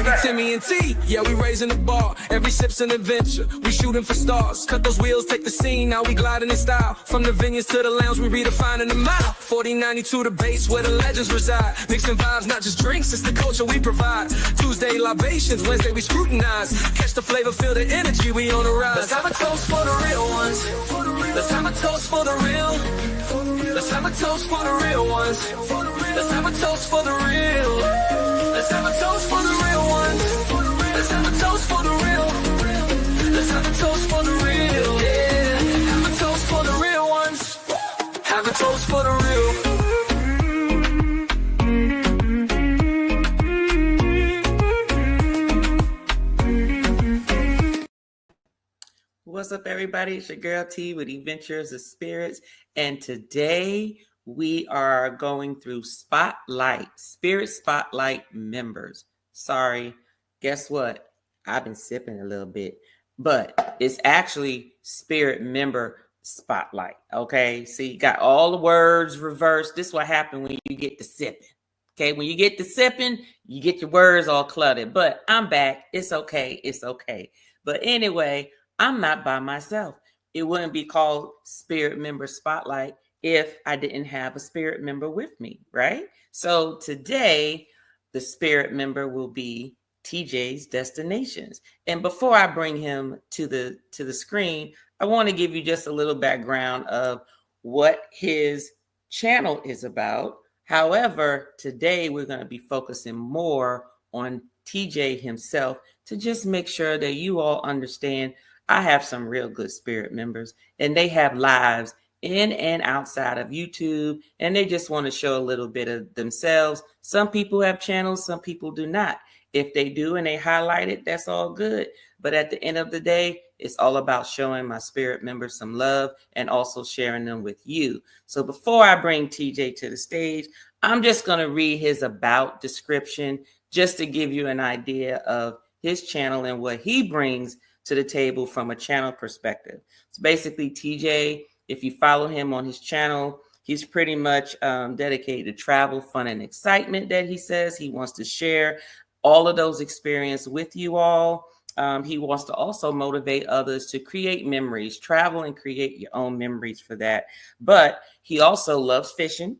Pretty Timmy and T, yeah, we raising the bar. Every sip's an adventure, we shooting for stars. Cut those wheels, take the scene, now we gliding in style. From the vineyards to the lounge, we redefining the mile. 4092 the base, where the legends reside. Mixing vibes, not just drinks, it's the culture we provide. Tuesday libations, Wednesday we scrutinize. Catch the flavor, feel the energy, we on the rise. Let's have a toast for the real ones. Let's have a toast for the real. Let's have a toast for the real ones. Let's have a toast for the real. Let's have a toast for the real ones. Let's have a toast for the real. Let's have a toast for the real. Yeah. Have a toast for the real ones. Have a toast for the real. What's up, everybody? It's your girl T with Adventures of Spirits, and today we are going through Spirit Spotlight members. Sorry, guess what? I've been sipping a little bit, but it's actually Spirit Member Spotlight. Okay, see, you got all the words reversed. This is what happens when you get to sipping. Okay, when you get to sipping, you get your words all cluttered. But I'm back. It's okay. It's okay. But anyway, I'm not by myself. It wouldn't be called Spirit Member Spotlight if I didn't have a spirit member with me, right? So today, the spirit member will be TJs Destinations. And before I bring him to the screen, I want to give you just a little background of what his channel is about. However, today we're going to be focusing more on TJ himself to just make sure that you all understand I have some real good spirit members, and they have lives in and outside of YouTube, and they just want to show a little bit of themselves. Some people have channels, some people do not. If they do and they highlight it, that's all good. But at the end of the day, it's all about showing my spirit members some love and also sharing them with you. So before I bring TJ to the stage, I'm just going to read his about description just to give you an idea of his channel and what he brings to the table from a channel perspective. So basically, TJ, if you follow him on his channel, he's pretty much dedicated to travel, fun, and excitement that he says. He wants to share all of those experiences with you all. He wants to also motivate others to create memories, travel and create your own memories for that. But he also loves fishing.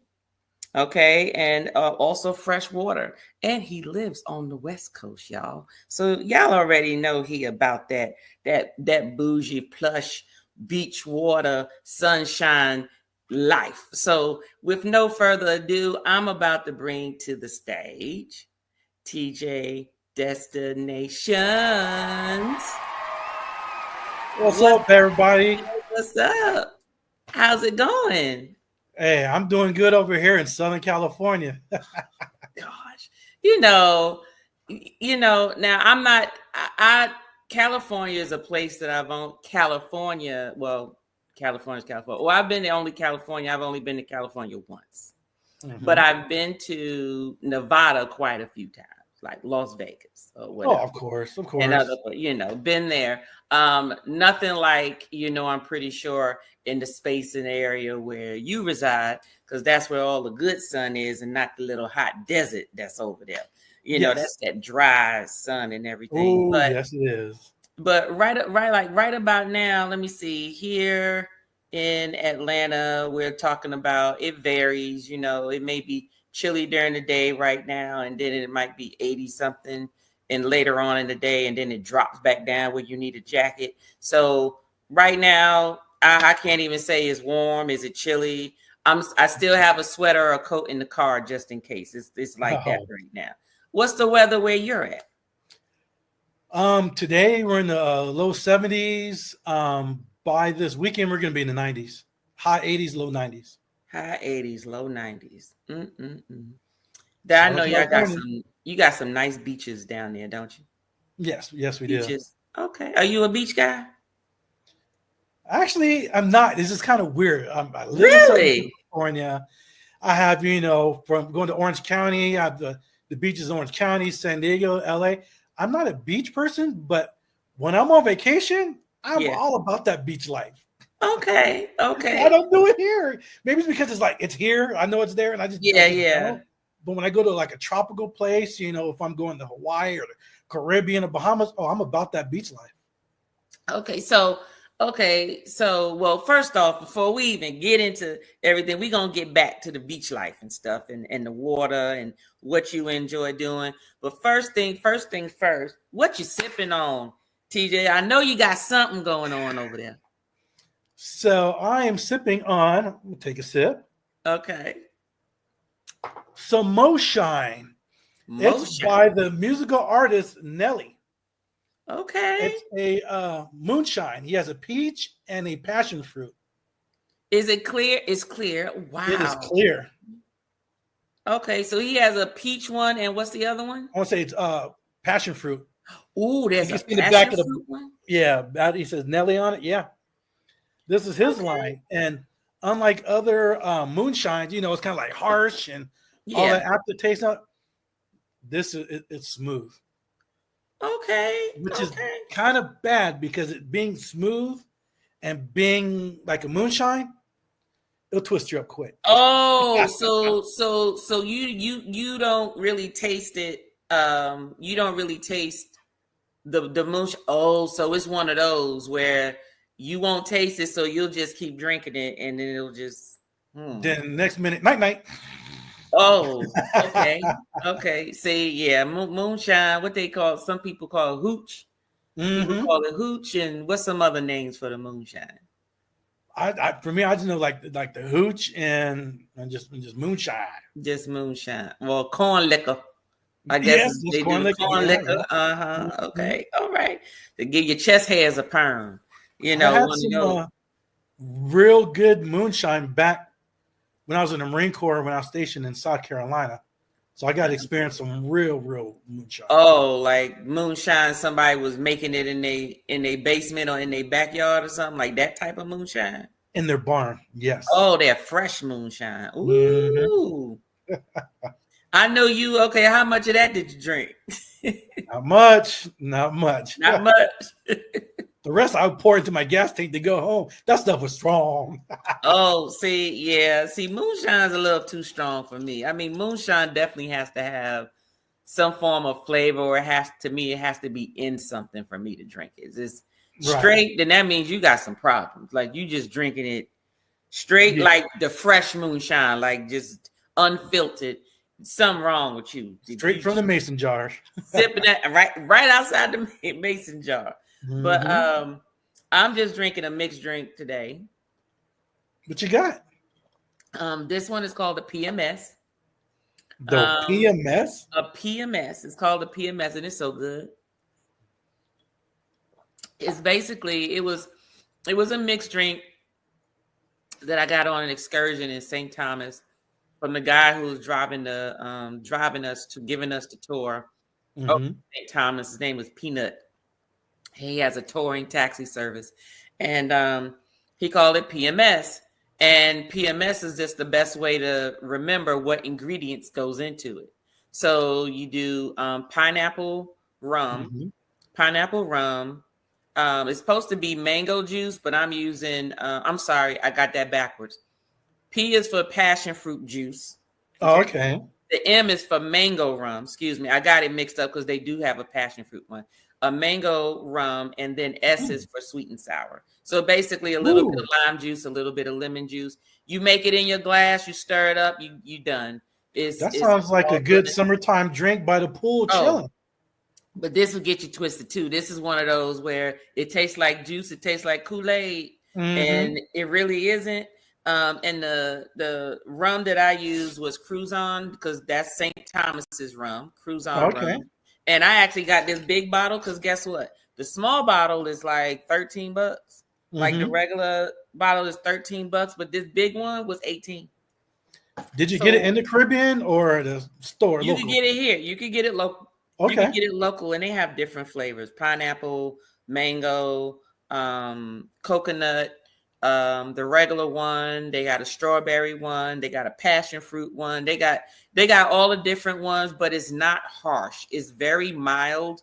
Okay, and also fresh water, and he lives on the West Coast, y'all. So y'all already know he about that bougie, plush, beach water, sunshine life. So with no further ado, I'm about to bring to the stage TJ Destinations. What's up, everybody? What's up? How's it going? Hey, I'm doing good over here in Southern California. Gosh, now I'm not, California is a place that I've owned. California's California. Well, I've been to only California. I've only been to California once, but I've been to Nevada quite a few times, like Las Vegas or whatever. Oh, of course. And other, been there. Nothing like, I'm pretty sure in the space and area where you reside, because that's where all the good sun is and not the little hot desert that's over there. That's that dry sun and everything. Ooh, but yes, it is. But right about now, let me see, here in Atlanta, we're talking about, it varies, it may be chilly during the day right now, and then it might be 80 something and later on in the day, and then it drops back down where you need a jacket. So right now, I can't even say it's warm. Is it chilly? I still have a sweater or a coat in the car just in case. It's like that right now. What's the weather where you're at? Today we're in the low 70s. By this weekend, we're going to be in the 90s. High 80s, low 90s. High 80s, low 90s. I know you got some nice beaches down there, don't you? Yes, we beaches. Do. Okay. Are you a beach guy? Actually, I'm not. This is kind of weird. I live really? in California. I have, from going to Orange County, I have the beaches in Orange County, San Diego, LA. I'm not a beach person, but when I'm on vacation, I'm all about that beach life. Okay. I don't do it here. Maybe it's because it's here. I know it's there, and I just yeah. But when I go to like a tropical place, if I'm going to Hawaii or the Caribbean or Bahamas, I'm about that beach life. Okay, so well, first off, before we even get into everything, we're gonna get back to the beach life and stuff and the water and what you enjoy doing. But first thing first, what you sipping on, TJ? I know you got something going on over there. So I am sipping on, let me take a sip. Okay. Some Moonshine. It's by the musical artist Nelly. Okay. It's a moonshine. He has a peach and a passion fruit. Is it clear? It's clear. Wow. It is clear. Okay, so he has a peach one, and what's the other one? I want to say it's passion fruit. Ooh, there's a passion fruit one? Yeah, he says Nelly on it. Yeah. This is his line. And unlike other moonshines, it's kind of like harsh and all that aftertaste. This is it's smooth. Okay. Which is kind of bad because it being smooth and being like a moonshine, it'll twist you up quick. Oh, so you don't really taste it. You don't really taste the moonshine. Oh, so it's one of those where you won't taste it, so you'll just keep drinking it, and then it'll just. Then next minute, night. Oh, okay. Okay. See, yeah, moonshine, what they call, some people call hooch. People call it hooch, and what's some other names for the moonshine? For me, I just know like the hooch and just moonshine. Just moonshine. Well, corn liquor. I guess they corn do corn liquor. Okay. All right. To give your chest hairs a perm. I had some real good moonshine back when I was in the Marine Corps, when I was stationed in South Carolina. So I got to experience some real moonshine. Oh, like moonshine, somebody was making it in their basement or in their backyard or something, like that type of moonshine? In their barn, yes. Oh, they're fresh moonshine. Ooh. I know you. Okay, how much of that did you drink? Not much. Not much. The rest I would pour into my gas tank to go home. That stuff was strong. Oh, see, moonshine's a little too strong for me. I mean, moonshine definitely has to have some form of flavor, or it has to be in something for me to drink it. If it's straight, then that means you got some problems. Like you just drinking it straight, like the fresh moonshine, like just unfiltered. Something wrong with you. Straight from the mason jar. Sipping that right outside the mason jar. But I'm just drinking a mixed drink today. What you got? This one is called a PMS. The PMS? A PMS. It's called a PMS, and it's so good. It's basically it was a mixed drink that I got on an excursion in St. Thomas from the guy who was giving us the tour. St. Thomas. His name was Peanut. He has a touring taxi service, and he called it PMS. And PMS is just the best way to remember what ingredients goes into it. So you do pineapple rum. It's supposed to be mango juice, but I'm using. I'm sorry, I got that backwards. P is for passion fruit juice. Okay. The M is for mango rum. Excuse me, I got it mixed up because they do have a passion fruit one. A mango rum, and then S is for sweet and sour. So basically a little bit of lime juice, a little bit of lemon juice. You make it in your glass, you stir it up, you done. That sounds like a good summertime drink by the pool chilling. But this will get you twisted too. This is one of those where it tastes like juice, it tastes like Kool-Aid, and it really isn't. And the rum that I used was Cruzon, because that's St. Thomas's rum, Cruzon rum. And I actually got this big bottle because guess what? The small bottle is like $13. Like the regular bottle is $13, but this big one was $18. Did you get it in the Caribbean or the store? You can get it here. You can get it local. Okay. You can get it local, and they have different flavors: pineapple, mango, coconut. The regular one, they got a strawberry one, they got a passion fruit one, they got all the different ones, but it's not harsh. It's very mild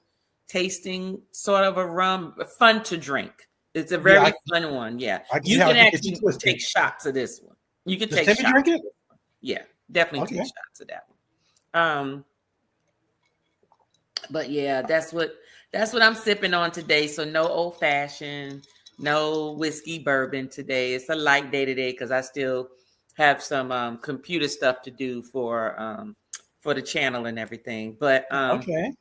tasting, sort of a rum, fun to drink. It's a very fun one. Yeah, you can actually take shots of this one. You can take shots. Drink it? Yeah, definitely take shots of that one. But yeah, that's what I'm sipping on today. So no old fashioned, no whiskey bourbon today. It's a light day today because I still have some computer stuff to do for the channel and everything. But okay.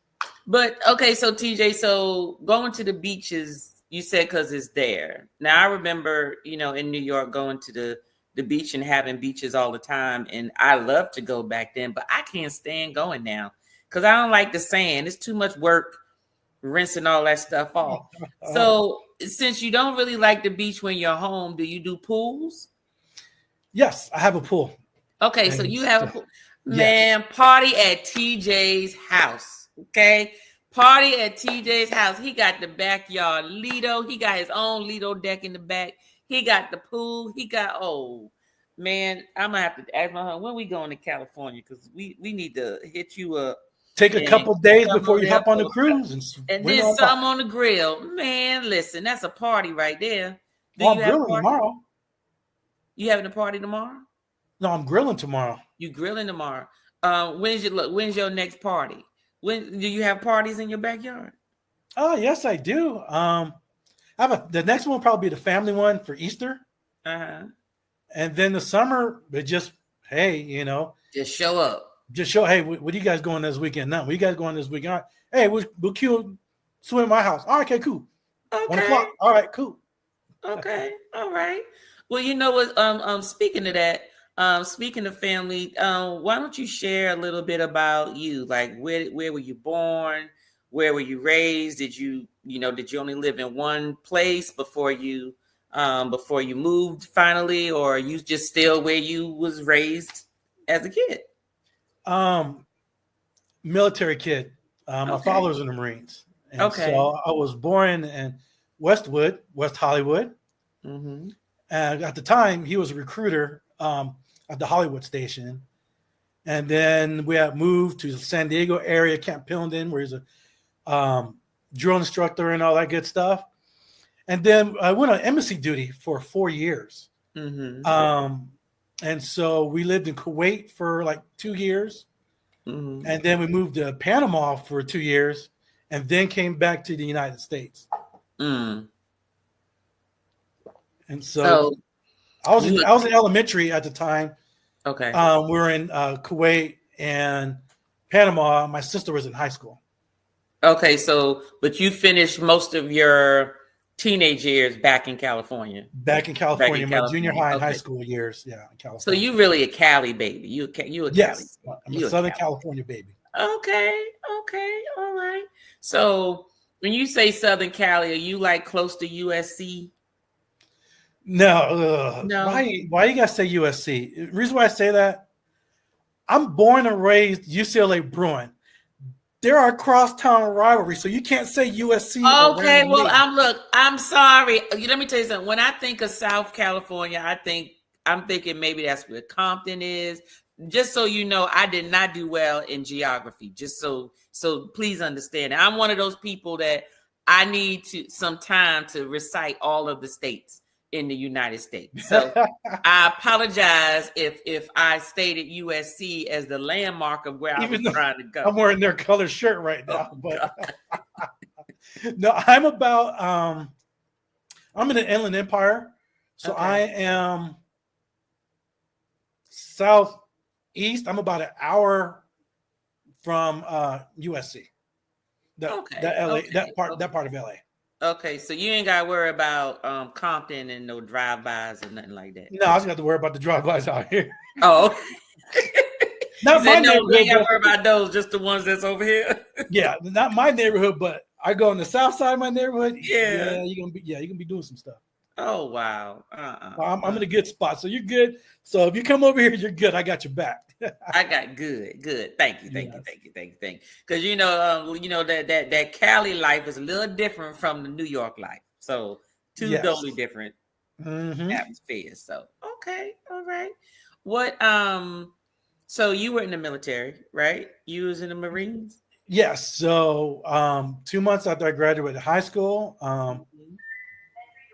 So TJ, so going to the beaches, you said because it's there. Now I remember, in New York going to the beach and having beaches all the time, and I love to go back then, but I can't stand going now because I don't like the sand. It's too much work rinsing all that stuff off. So since you don't really like the beach when you're home, do you do pools? Yes, I have a pool. Okay, so you have a pool. Man, yes. Party at TJ's house. Okay. Party at TJ's house. He got the backyard Lido. He got his own Lido deck in the back. He got the pool. He got, man, I'm going to have to ask my husband, when we going to California? Because we need to hit you up. Take a couple days before you hop on the cruise. And then some on the grill. Man, listen, that's a party right there. I'm grilling tomorrow. You having a party tomorrow? No, I'm grilling tomorrow. You grilling tomorrow. When's your next party? When do you have parties in your backyard? Oh, yes, I do. The next one will probably be the family one for Easter. Uh-huh. And then the summer, just show up. Just show, hey, what are you guys going this weekend? No, what are you guys going this weekend? Hey, we'll swim in my house. All right, okay, cool. Okay. 1 o'clock. All right, cool. Okay, all right. Well, you know what? Speaking of that, speaking of family, why don't you share a little bit about you? Like, where were you born? Where were you raised? Did you only live in one place before you moved finally, or are you just still where you was raised as a kid? Military kid. My father was in the Marines. And so I was born in West Hollywood. Mm-hmm. And at the time, he was a recruiter at the Hollywood station. And then we had moved to the San Diego area, Camp Pendleton, where he's a drill instructor and all that good stuff. And then I went on embassy duty for 4 years. Mm-hmm. And so we lived in Kuwait for like 2 years. Mm-hmm. And then we moved to Panama for 2 years and then came back to the United States. Mm. And so I was in elementary at the time. Okay. We were in Kuwait and Panama. My sister was in high school. Okay. But you finished most of your teenage years back in California. My junior high and high school years. Yeah. In California. So you really a Cali baby. You a Cali. Yes. I'm a Southern California baby. Okay. All right. So when you say Southern Cali, are you like close to USC? No. Why you gotta say USC? The reason why I say that, I'm born and raised UCLA Bruin. There are crosstown rivalries, so you can't say USC. Okay, well, I'm sorry. Let me tell you something. When I think of South California, I'm thinking maybe that's where Compton is. Just so you know, I did not do well in geography. Just so please understand. I'm one of those people that I need some time to recite all of the states in the United States. So I apologize if I stated USC as the landmark of where I was trying to go. I'm wearing their color shirt right now. No, I'm in the Inland Empire. So I am southeast. I'm about an hour from USC. That part of LA. Okay, so you ain't got to worry about Compton and no drive-bys and nothing like that. No, I just got to worry about the drive-bys out here. Oh, not my neighborhood. You ain't got to worry about those, just the ones that's over here. Yeah, not my neighborhood, but I go on the south side of my neighborhood. Yeah, you're gonna be doing some stuff. Oh wow! I'm in a good spot, so you're good. So if you come over here, you're good. I got your back. I got good. Thank you. Because you know that Cali life is a little different from the New York life. So two totally different atmospheres. So okay, all right. What so you were in the military, right? You was in the Marines? Yes. So 2 months after I graduated high school,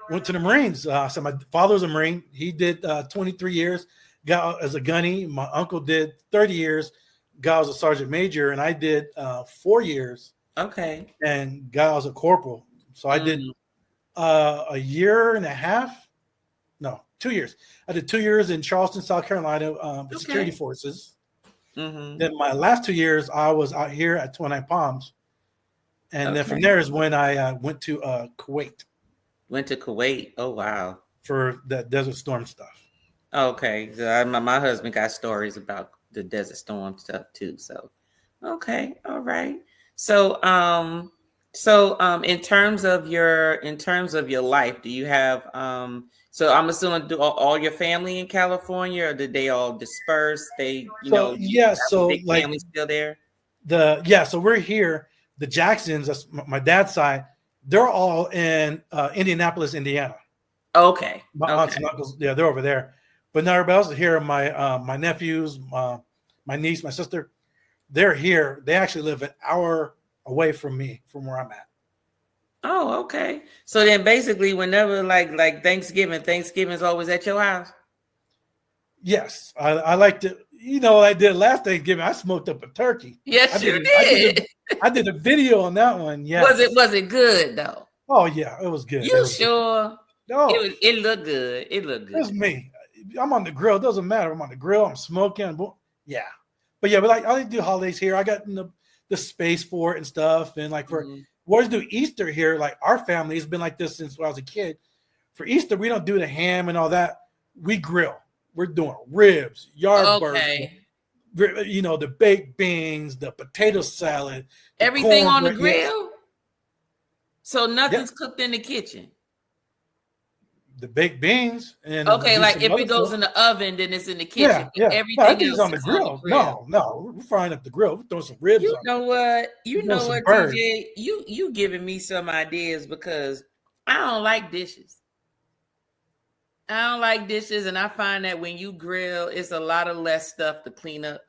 went to the Marines. So my father was a Marine. He did 23 years, got out as a gunny. My uncle did 30 years, God was a sergeant major, and I did 4 years. Okay. And God was a corporal. So I did a year and a half. No, 2 years. I did 2 years in Charleston, South Carolina, security forces. Then my last 2 years, I was out here at 29 Palms. And then from there is when I went to Kuwait. Went to Kuwait. Oh, wow. For the Desert Storm stuff. Okay. So my husband got stories about the Desert Storm stuff too. So, okay. All right. So, in terms of your life, do you have, so I'm assuming do all your family in California, or did they all disperse? They, So big like family still there? So we're here. The Jacksons, that's my dad's side, they're all in Indianapolis, Indiana. Okay. My aunts and uncles, they're over there. But now everybody else is here. My nephews, my niece, my sister, they're here. They actually live an hour away from me, from where I'm at. Oh, okay. So then basically whenever like Thanksgiving's always at your house? Yes. I like to, I did last Thanksgiving. I smoked up a turkey. Yes, you did. I did a video on that one. Yes. Was it good though? Oh yeah, it was good. You sure? No. It looked good. It looked good. It was me. I'm on the grill. It doesn't matter. I'm on the grill. I'm smoking. Yeah. But yeah, but like I like to do holidays here. I got the space for it and stuff. And like we always do Easter here. Like our family has been like this since I was a kid. For Easter, we don't do the ham and all that. We grill. We're doing ribs, yard burgers, the baked beans, the potato salad, everything on the grill. So nothing's cooked in the kitchen. The baked beans and like if it goes in the oven, then it's in the kitchen. Yeah. Everything else on the grill. No, we're frying up the grill. We're throwing some ribs. You know what, TJ? You giving me some ideas because I don't like dishes. And I find that when you grill, it's a lot of less stuff to clean up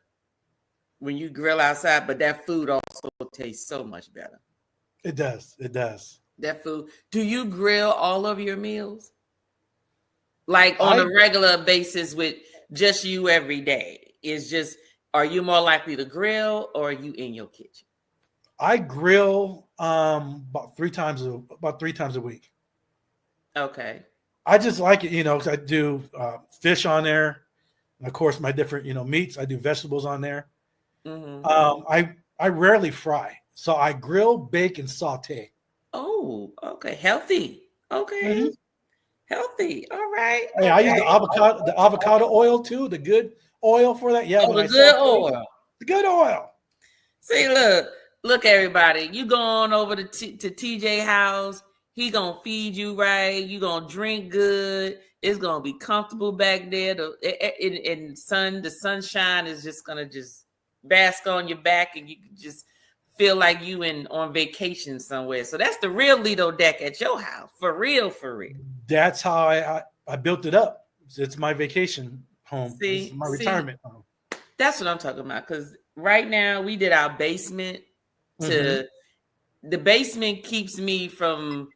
when you grill outside. But that food also tastes so much better. It does. That food. Do you grill all of your meals? Like on a regular basis with just you every day? Are you more likely to grill or are you in your kitchen? I grill about three times a week. Okay. I just like it, because I do fish on there. And of course, my different, meats. I do vegetables on there. I rarely fry. So I grill, bake, and saute. Oh, okay. Healthy. Okay. Healthy. All right. Hey, I use the avocado oil too, the good oil for that. Yeah, the good oil. The good oil. See, look, everybody. You go on over to TJ house. He gonna feed you right. You gonna drink good. It's gonna be comfortable back there. The sunshine is just gonna bask on your back, and you can just feel like you on vacation somewhere. So that's the real Lido deck at your house. For real. That's how I built it up. It's my vacation home. It's my retirement home. That's what I'm talking about. Because right now we did our basement the basement keeps me from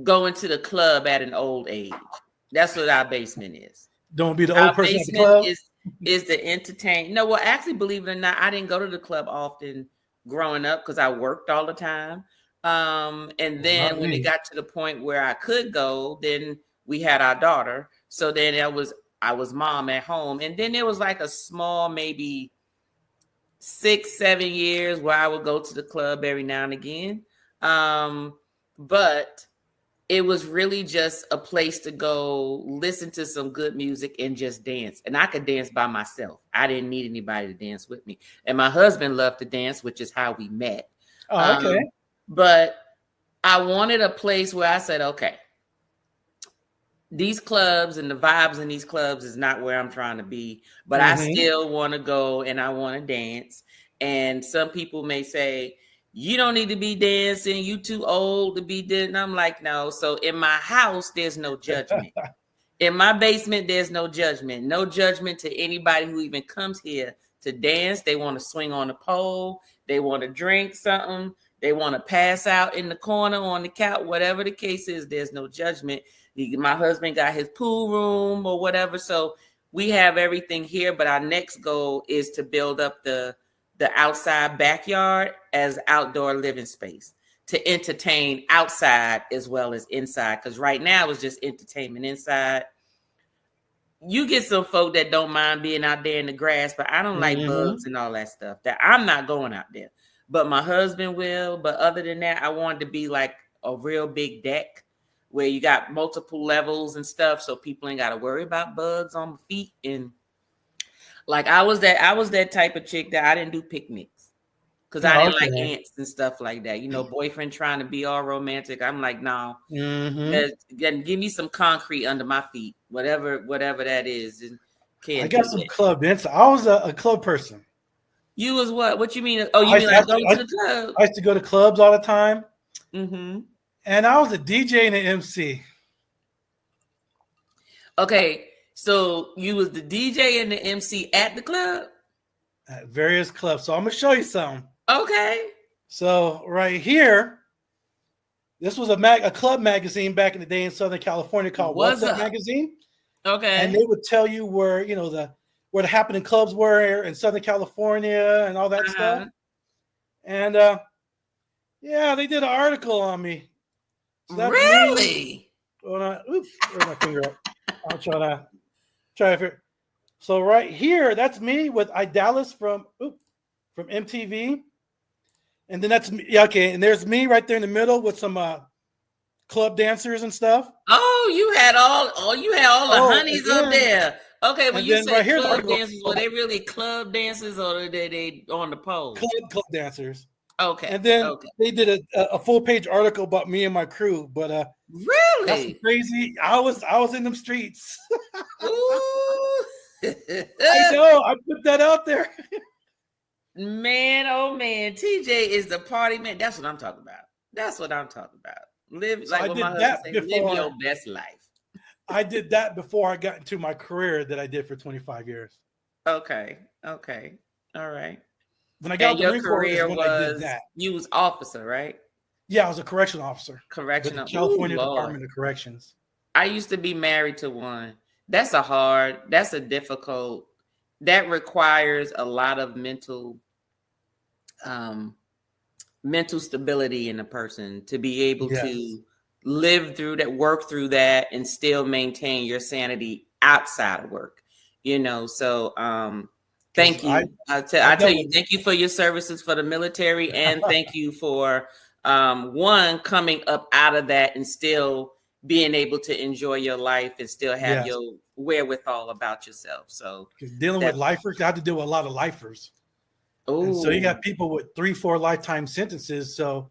going to the club at an old age. That's what our basement is. Don't be the old person at the club. Is to entertain. No, well, actually, believe it or not, I didn't go to the club often growing up because I worked all the time. And then when it got to the point where I could go, then we had our daughter. So then I was mom at home. And then there was like a small, maybe 6-7 years where I would go to the club every now and again. But it was really just a place to go listen to some good music and just dance. And I could dance by myself. I didn't need anybody to dance with me. And my husband loved to dance, which is how we met. Oh, okay. But I wanted a place where I said, okay, these clubs and the vibes in these clubs is not where I'm trying to be, but I still want to go and I want to dance. And some people may say, you don't need to be dancing. You too old to be dancing. And I'm like, no. So in my house, there's no judgment. In my basement, there's no judgment. No judgment to anybody who even comes here to dance. They want to swing on the pole. They want to drink something. They want to pass out in the corner on the couch. Whatever the case is, there's no judgment. My husband got his pool room or whatever. So we have everything here. But our next goal is to build up the the outside backyard as outdoor living space to entertain outside as well as inside. Because right now it's just entertainment inside. You get some folk that don't mind being out there in the grass, but I don't like bugs and all that stuff. That I'm not going out there. But my husband will. But other than that, I wanted to be like a real big deck where you got multiple levels and stuff, so people ain't got to worry about bugs on my feet. And like I was that type of chick that I didn't do picnics because I didn't like ants and stuff like that. You know, boyfriend trying to be all romantic. I'm like, no, give me some concrete under my feet, whatever that is. And I got some club dancing. I was a club person. You was what? What you mean? Oh, you mean like going to the club? I used to go to clubs all the time. Mm-hmm. And I was a DJ and an MC. Okay, so you was the DJ and the MC at the club? At various clubs. So I'm going to show you something. Okay. So right here, this was a club magazine back in the day in Southern California called What's Up Magazine. Okay. And they would tell you where, you know, where the happening clubs were in Southern California and all that stuff. And yeah, they did an article on me. So really? Oops, where's my finger up? I'll try to figure. So right here, that's me with Idalis from MTV. And then that's me. Yeah, okay. And there's me right there in the middle with some club dancers and stuff. Oh, you had all the honeys up there. Okay, when you say right club dancers, were they really club dancers or are they on the pole? Club dancers. Okay. And then they did a full page article about me and my crew. But really, that's crazy. I was in them streets. Ooh. I know. I put that out there. Man, oh man, TJ is the party man. That's what I'm talking about. Live so like what my husband said, live your best life. I did that before I got into my career that I did for 25 years. Okay. All right. When I got your career was you was officer, right? Yeah, I was a correctional officer. Correctional, California Department of Corrections. I used to be married to one. That's a difficult. That requires a lot of mental stability in a person to be able to live through that, work through that, and still maintain your sanity outside of work. You know, so thank you. I tell you, thank you for your services for the military, and thank you for coming up out of that and still being able to enjoy your life and still have your wherewithal about yourself. So dealing with lifers, I have to deal with a lot of lifers. Oh, so you got people with 3-4 lifetime sentences. So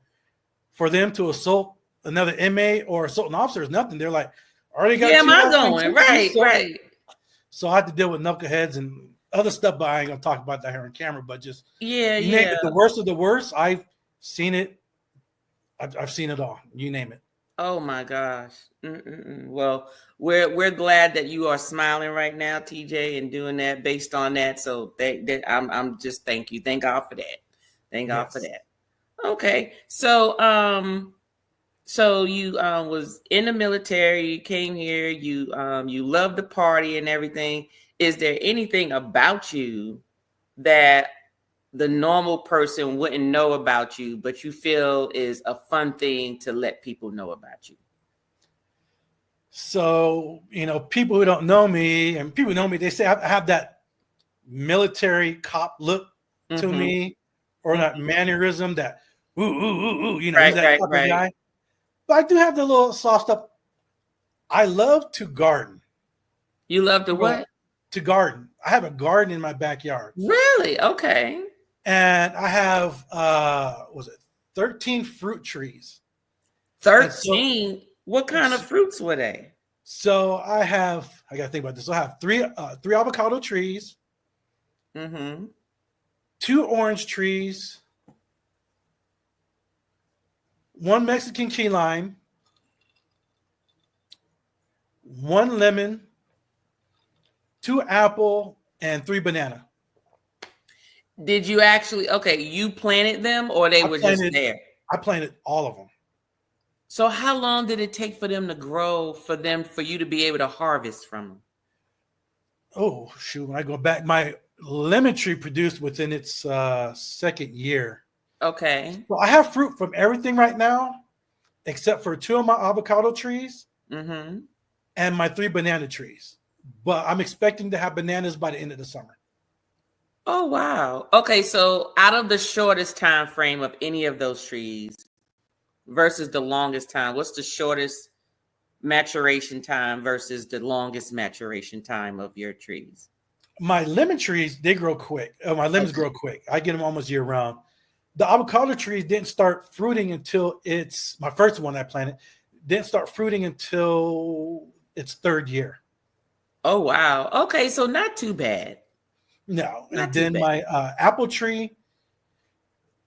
for them to assault another inmate or assault an officer is nothing. They're like, already got. Yeah, am I going right? So I had to deal with knuckleheads and other stuff, but I ain't gonna talk about that here on camera. But just name it, the worst of the worst. I've seen it. I've seen it all. You name it. Oh my gosh. Well, we're glad that you are smiling right now, TJ, and doing that based on that. So I'm just thank you. Thank God for that. Thank God for that. Okay. So you was in the military, you came here, you love the party and everything. Is there anything about you that the normal person wouldn't know about you, but you feel is a fun thing to let people know about you? So, you know, people who don't know me and people who know me, they say I have that military cop look to me, or that mannerism, that ooh, you know, he's that type of guy. But I do have the little soft stuff. I love to garden. You love to what? To garden. I have a garden in my backyard. Really? Okay. And I have 13 fruit trees. 13? So, what kind of fruits were they? So I gotta think about this. So I have three avocado trees, 2 orange trees, 1 Mexican key lime, 1 lemon, 2 apple, and 3 banana. Did you actually, you planted them or they were just there? I planted all of them. So how long did it take for them to grow, for you to be able to harvest from them? Oh, shoot. When I go back, my lemon tree produced within its second year. Okay. Well, I have fruit from everything right now, except for 2 of my avocado trees and my 3 banana trees. But I'm expecting to have bananas by the end of the summer. Oh, wow. Okay, so out of the shortest time frame of any of those trees versus the longest time, what's the shortest maturation time versus the longest maturation time of your trees? My lemon trees, they grow quick. My lemons grow quick. I get them almost year round. The avocado trees didn't start fruiting until my first one I planted, didn't start fruiting until its 3rd year. Oh, wow. Okay, so not too bad. No. And then my apple tree,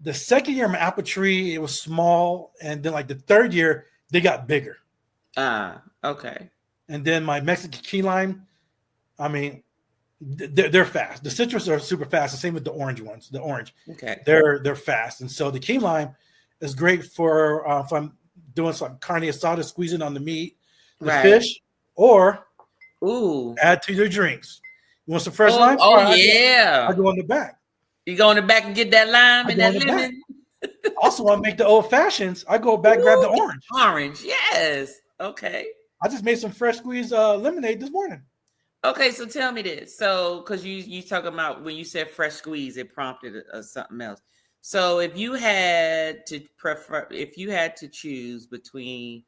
the 2nd year, my apple tree, it was small. And then like the 3rd year, they got bigger. Okay. And then my Mexican key lime, I mean, they're fast. The citrus are super fast. The same with the orange ones. The orange, okay, they're fast. And so the key lime is great for if I'm doing some carne asada, squeezing on the meat, the fish, or add to your drinks. You want some fresh lime? Oh, yeah. I go in the back. You go in the back and get that lime and that lemon. Also, I make the old fashions. I go back, grab the orange. Orange, yes. Okay. I just made some fresh squeezed lemonade this morning. Okay, so tell me this. So, because you talk about when you said fresh squeeze, it prompted something else. So, if you had to choose between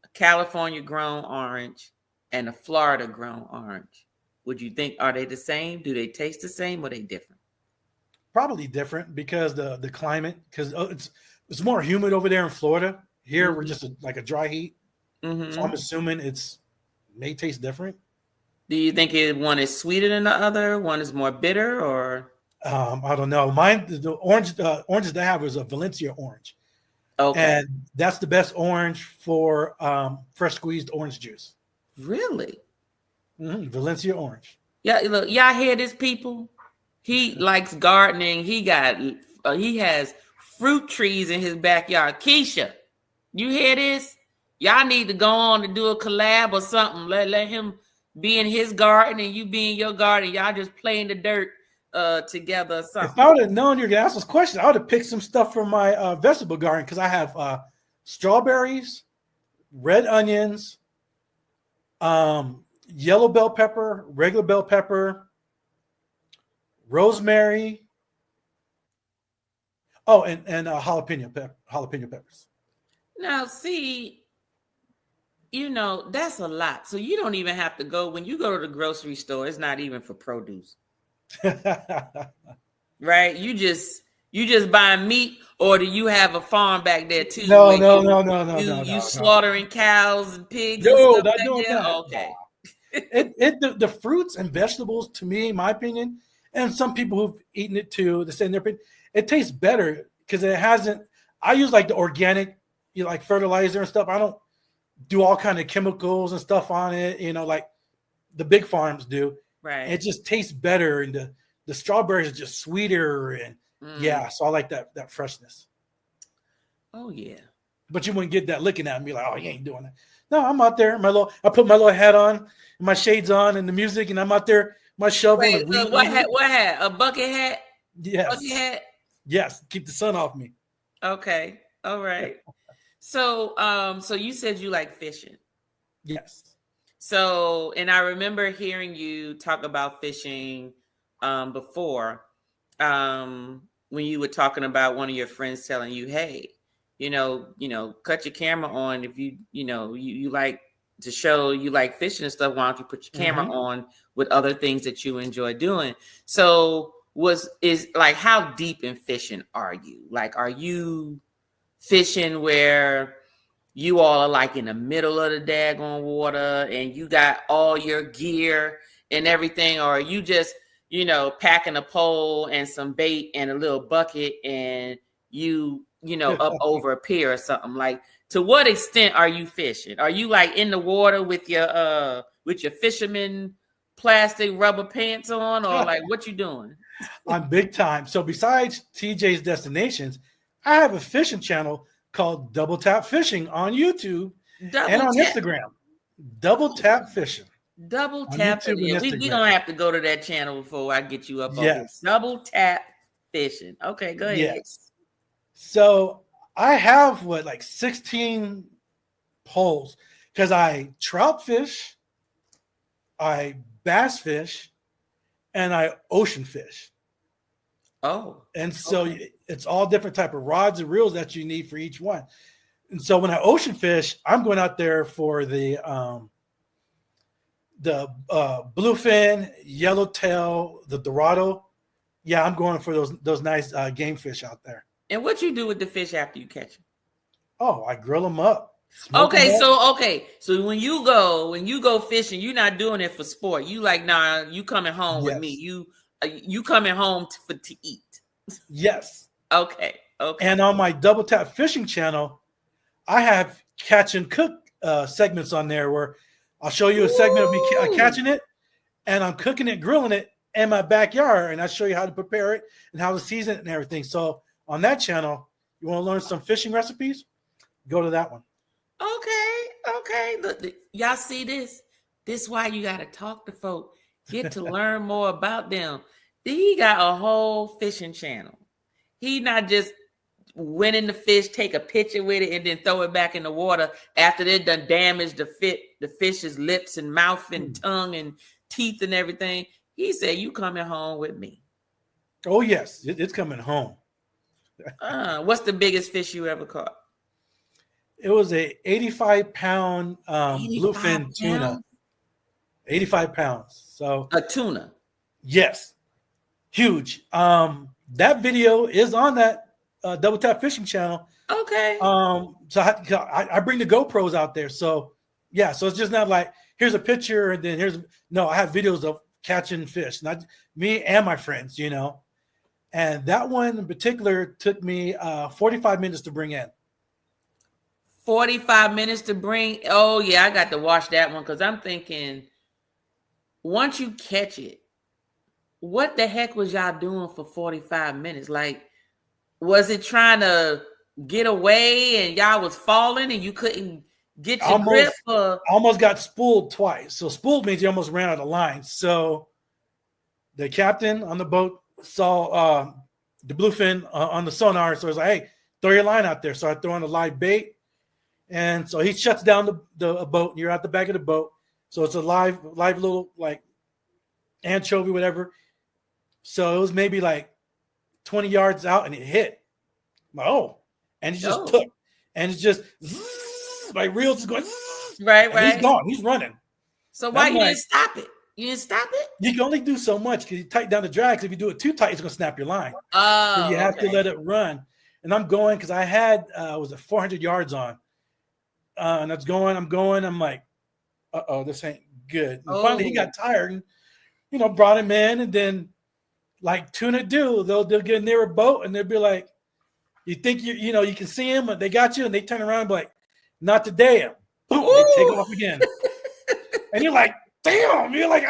a California grown orange and a Florida grown orange, would you think, are they the same? Do they taste the same or are they different? Probably different because the climate, because it's more humid over there in Florida. Here we're just like a dry heat, so I'm assuming may taste different. Do you think one is sweeter than the other? One is more bitter, or I don't know. Mine, the oranges that I have is a Valencia orange. Okay, and that's the best orange for fresh squeezed orange juice. Really? Valencia orange. Yeah, look, y'all hear this, people? He likes gardening. He has fruit trees in his backyard. Keisha, you hear this? Y'all need to go on to do a collab or something. Let him be in his garden and you be in your garden. Y'all just play in the dirt together or something. If I would have known you're gonna ask this question, I would have picked some stuff from my vegetable garden because I have strawberries, red onions, yellow bell pepper, regular bell pepper, rosemary. Oh, and jalapeno peppers. Now, see, that's a lot. So you don't even have to go when you go to the grocery store. It's not even for produce, right? You just buy meat, or do you have a farm back there too? No. You slaughtering cows and pigs? No, not doing that. Okay. The fruits and vegetables, to me, in my opinion, and some people who've eaten it too, they say in their opinion, it tastes better because it hasn't. I use like the organic, like fertilizer and stuff. I don't do all kind of chemicals and stuff on it, like the big farms do. Right. It just tastes better, and the strawberries are just sweeter, and so I like that freshness. Oh yeah. But you wouldn't get that looking at me like, oh, you ain't doing that. No, I'm out there. I put my little hat on, and my shades on, and the music, and I'm out there, my shovel. Wait, what hat? A bucket hat? Yes. Bucket hat? Yes. Keep the sun off me. Okay. All right. So you said you like fishing. Yes. So, and I remember hearing you talk about fishing before when you were talking about one of your friends telling you, hey, cut your camera on if you like to show you like fishing and stuff. Why don't you put your camera on with other things that you enjoy doing? So how deep in fishing are you? Like, are you fishing where you all are like in the middle of the daggone water and you got all your gear and everything? Or are you just, packing a pole and some bait and a little bucket and up over a pier or something? Like, to what extent are you fishing? Are you like in the water with your fisherman plastic rubber pants on, or like what you doing? I'm big time. So besides TJs Destinations, I have a fishing channel called Double Tap Fishing on YouTube and on Instagram. Double Tap Fishing. Double on tap. YouTube and Yeah, we Instagram. gonna have to go to that channel before I get you up on here. Yes. Double tap fishing. Okay, go ahead. Yes. So I have like 16 poles because I trout fish, I bass fish, and I ocean fish. Oh. And so it's all different type of rods and reels that you need for each one. And so when I ocean fish, I'm going out there for the bluefin, yellowtail, the Dorado. Yeah, I'm going for those nice game fish out there. And what you do with the fish after you catch them? Oh, I grill them up. Okay, so when you go fishing, you're not doing it for sport. You like, nah, you coming home with me. You coming home to eat. Yes. Okay. And on my Double Tap Fishing channel, I have catch and cook segments on there where I'll show you a segment of me catching it, and I'm cooking it, grilling it in my backyard, and I show you how to prepare it and how to season it and everything. So on that channel, you want to learn some fishing recipes? Go to that one. Okay. Look, y'all see this? This is why you got to talk to folk. Get to learn more about them. He got a whole fishing channel. He not just winning the fish, take a picture with it, and then throw it back in the water after they're done damaged the fish's lips and mouth and tongue and teeth and everything. He said, "You coming home with me." Oh yes, it's coming home. What's the biggest fish you ever caught? It was a 85-pound bluefin tuna. 85 pounds. So a tuna. Yes, huge. That video is on that Double Tap Fishing channel. Okay. So I bring the GoPros out there. So yeah, so it's just not like here's a picture and then I have videos of catching fish, not me and my friends, And that one in particular took me 45 minutes to bring in. 45 minutes to bring. Oh yeah, I got to watch that one because I'm thinking once you catch it, what the heck was y'all doing for 45 minutes? Like, was it trying to get away and y'all was falling and you couldn't get your grip? Almost got spooled twice. So spooled means you almost ran out of line. So the captain on the boat saw the bluefin on the sonar. So I was like, hey, throw your line out there. So I throw on a live bait. And so he shuts down the boat and you're at the back of the boat. So it's a live little like anchovy, whatever. So it was maybe like 20 yards out and it hit. And he just took. And it's just my reels is going. Right. He's gone. He's running. So why you didn't stop it? You didn't stop it? You can only do so much because you tighten down the drag. If you do it too tight, it's going to snap your line. So you have to let it run. And I'm going because I had, was it 400 yards on? And I'm going. I'm like, this ain't good. And finally, he got tired and, brought him in. And then, like tuna do, they'll get near a boat and they'll be like, you think you can see him, but they got you. And they turn around and be like, not today. Boom, they take off again. And you're like, damn, you're like,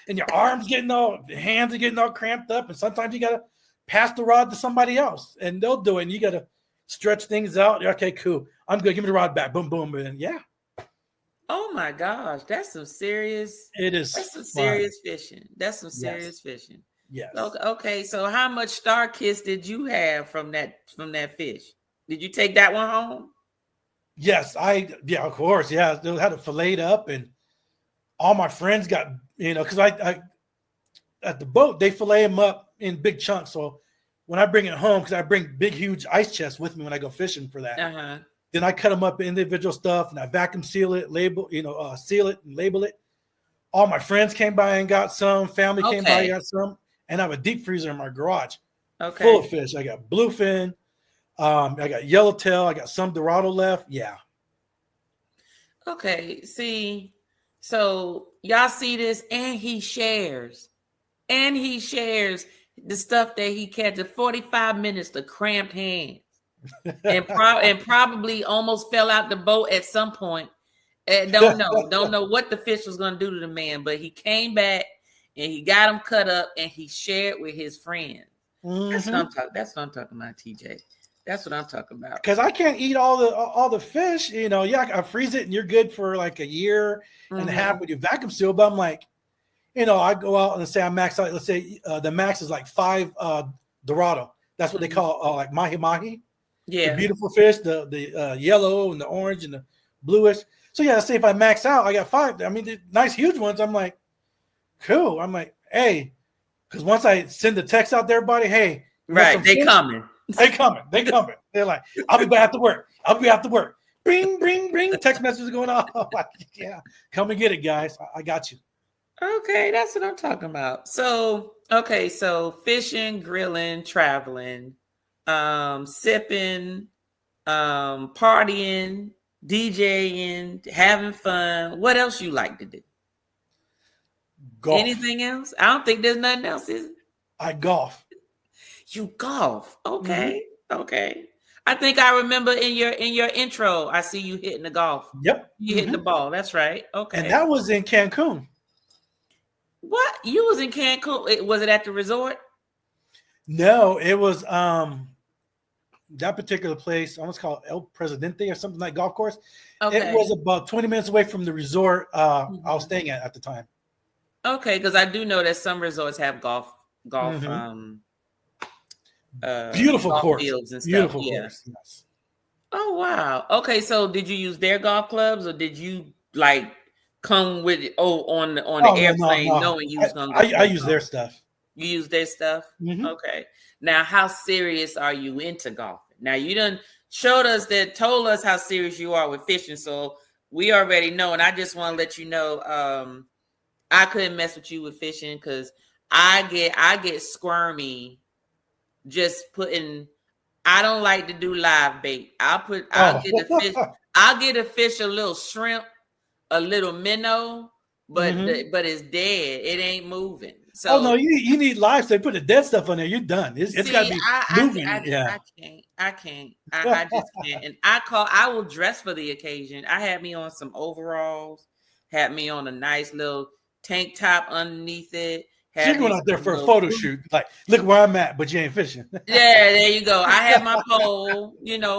and your the hands are getting all cramped up. And sometimes you got to pass the rod to somebody else and they'll do it. And you got to stretch things out. Okay, cool. I'm good. Give me the rod back. Boom, boom. And yeah. Oh my gosh. That's some serious. That's some serious fishing. That's some serious fishing. Yes. Okay. So how much star kiss did you have from that fish? Did you take that one home? Yes, of course. Yeah. They had it filleted up and all my friends got, because I at the boat, they fillet them up in big chunks. So when I bring it home, because I bring big, huge ice chests with me when I go fishing for that. Then I cut them up in individual stuff and I vacuum seal it, seal it and label it. All my friends came by and got some. Family came by and got some. And I have a deep freezer in my garage full of fish. I got bluefin. I got yellowtail. I got some Dorado left. Yeah. Okay. See, so y'all see this and he shares. The stuff that he catches 45 minutes to cramped hands. and probably almost fell out the boat at some point. Don't know what the fish was going to do to the man, but he came back and he got him cut up and he shared with his friends. That's what I'm talking about, TJ. That's what I'm talking about. Because I can't eat all the fish. You know, yeah, I freeze it and you're good for like a year and a half with your vacuum seal. But I'm like, you know, I go out and say I max out. Let's say the max is like 5 Dorado. That's what they call like mahi mahi. Yeah, the beautiful fish, the yellow and the orange and the bluish. So yeah, let's say if I max out, I got 5. I mean, the nice huge ones. I'm like, cool. I'm like, hey, because once I send the text out to everybody, hey, right, they coming. They coming. They coming. They're like, I'll be back after work. I'll be after work. Bring, bring, bring. Text messages going off. Like, yeah, come and get it, guys. I got you. Okay, that's what I'm talking about. So, okay, so fishing, grilling, traveling, sipping, partying, DJing, having fun. What else you like to do? Golf. Anything else? I don't think there's nothing else, is it? I golf. You golf. Okay. Mm-hmm. Okay. I think I remember in your intro, I see you hitting the golf. Yep. You hitting the ball. That's right. Okay. And that was in Cancun. What? You was in Cancun. Was it at the resort? No, it was that particular place. I almost called El Presidente or something like golf course. Okay. It was about 20 minutes away from the resort I was staying at the time. Okay, because I do know that some resorts have golf beautiful golf course fields and stuff. Beautiful yeah. course. Yes. Oh wow. Okay, so did you use their golf clubs or did you like come with it on the airplane knowing you was gonna go? I use their stuff. You use their stuff? Mm-hmm. Okay. Now how serious are you into golfing? Now you done told us how serious you are with fishing, so we already know, and I just want to let you know I couldn't mess with you with fishing because I get squirmy just putting. I don't like to do live bait. I'll get a fish, a little shrimp, a little minnow, but but it's dead. It ain't moving. So no, you need live. So they put the dead stuff on there. You're done. It's got to be moving. I can't. I just can't. And I will dress for the occasion. I had me on some overalls. Had me on a nice little tank top underneath it. You're going out there for a photo shoot. Like, look where I'm at, but you ain't fishing. Yeah, there you go. I had my pole,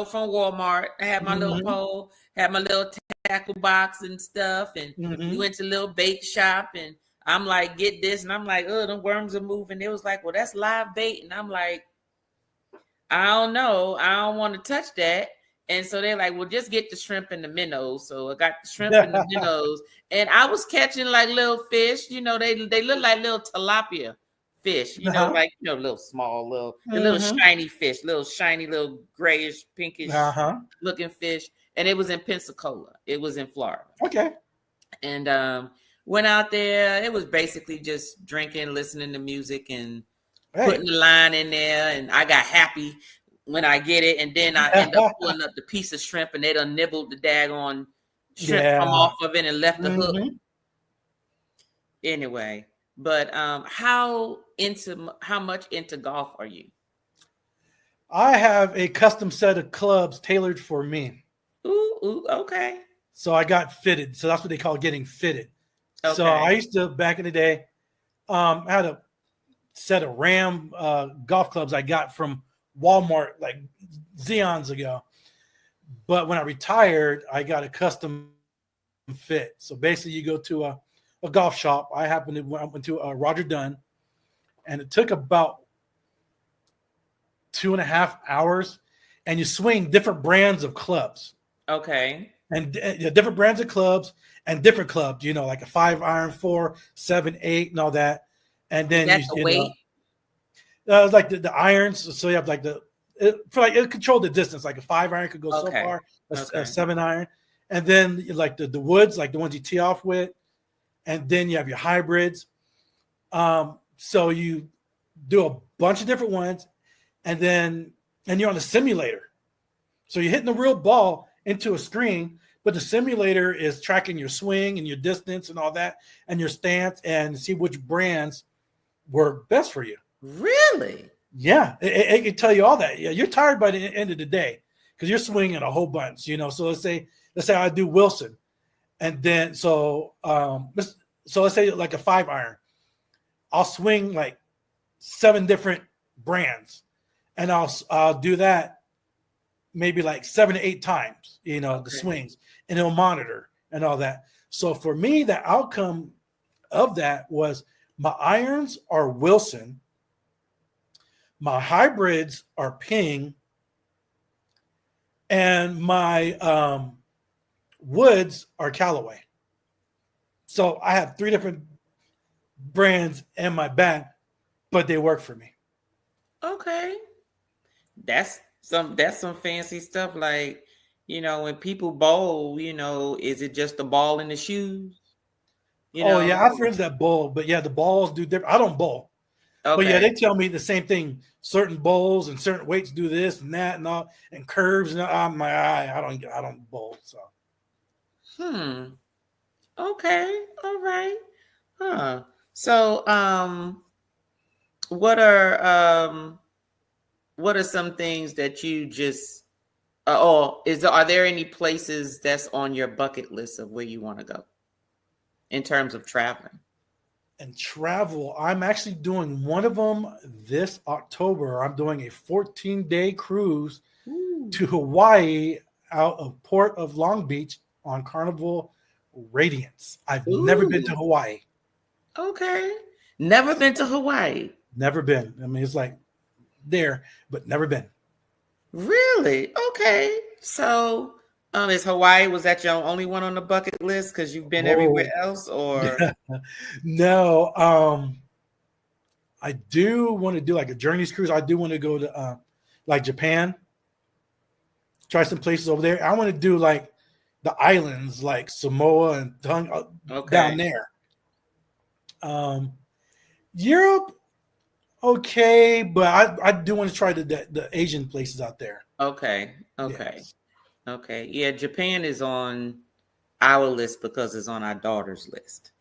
from Walmart. I had my little pole, had my little tackle box and stuff. And we went to a little bait shop and I'm like, get this. And I'm like, oh, the worms are moving. It was like, well, that's live bait. And I'm like, I don't know. I don't want to touch that. And so they're like, well, just get the shrimp and the minnows. So I got the shrimp and the minnows. And I was catching like little fish. They look like little tilapia fish. Like, little small, little shiny fish, little shiny, little grayish, pinkish looking fish. And it was in Pensacola. It was in Florida. Okay. And went out there. It was basically just drinking, listening to music and putting the line in there. And I got happy when I get it, and then I end up pulling up the piece of shrimp, and they done nibbled the daggone shrimp from off of it and left the hook. Anyway, but how much into golf are you? I have a custom set of clubs tailored for me. Ooh, okay. So I got fitted. So that's what they call getting fitted. Okay. So I used to, back in the day, I had a set of Ram golf clubs I got from Walmart like Xeons ago. But when I retired, I got a custom fit. So basically you go to a golf shop. I went to Roger Dunn, and it took about 2.5 hours, and you swing different brands of clubs. Okay. And different brands of clubs and different clubs, like a 5-iron, 4, 7, 8, and all that. And then that's the weight. Like the irons, so you have like it controlled the distance. Like a 5-iron could go so far, a 7-iron, and then like the woods, like the ones you tee off with, and then you have your hybrids. So you do a bunch of different ones, and you're on a simulator. So you're hitting the real ball into a screen, but the simulator is tracking your swing and your distance and all that, and your stance, and see which brands work best for you. Really? Yeah, it can tell you all that. Yeah, you're tired by the end of the day because you're swinging a whole bunch, So let's say I do Wilson, and then so let's say like a 5-iron, I'll swing like 7 different brands, and I'll do that maybe like 7 to 8 times, the swings, and it'll monitor and all that. So for me, the outcome of that was my irons are Wilson, my hybrids are Ping, and my woods are Callaway. So I have 3 different brands in my bag, but they work for me. Okay. That's some fancy stuff. Like, when people bowl, is it just the ball and the shoes? Yeah, I have friends that bowl, but yeah, the balls do different. I don't bowl. Okay. But yeah, they tell me the same thing. Certain bowls and certain weights do this and that and all, and curves, and I'm like, I don't bowl. So. Okay. All right. Huh. So, what are some things that you just are there any places that's on your bucket list of where you want to go in terms of traveling? And travel, I'm actually doing one of them this October. I'm doing a 14-day cruise to Hawaii out of Port of Long Beach on Carnival Radiance. I've never been to Hawaii. Okay. Never been to Hawaii. Never been. I mean, it's like there, but never been. Really? Okay. So, is Hawaii, was that your only one on the bucket list because you've been everywhere else, or? No. I do want to do like a Journeys cruise. I do want to go to like Japan, try some places over there. I want to do like the islands like Samoa and Tonga down there. Europe, okay, but I do want to try the Asian places out there. Okay. Yes. Okay. Yeah, Japan is on our list because it's on our daughter's list.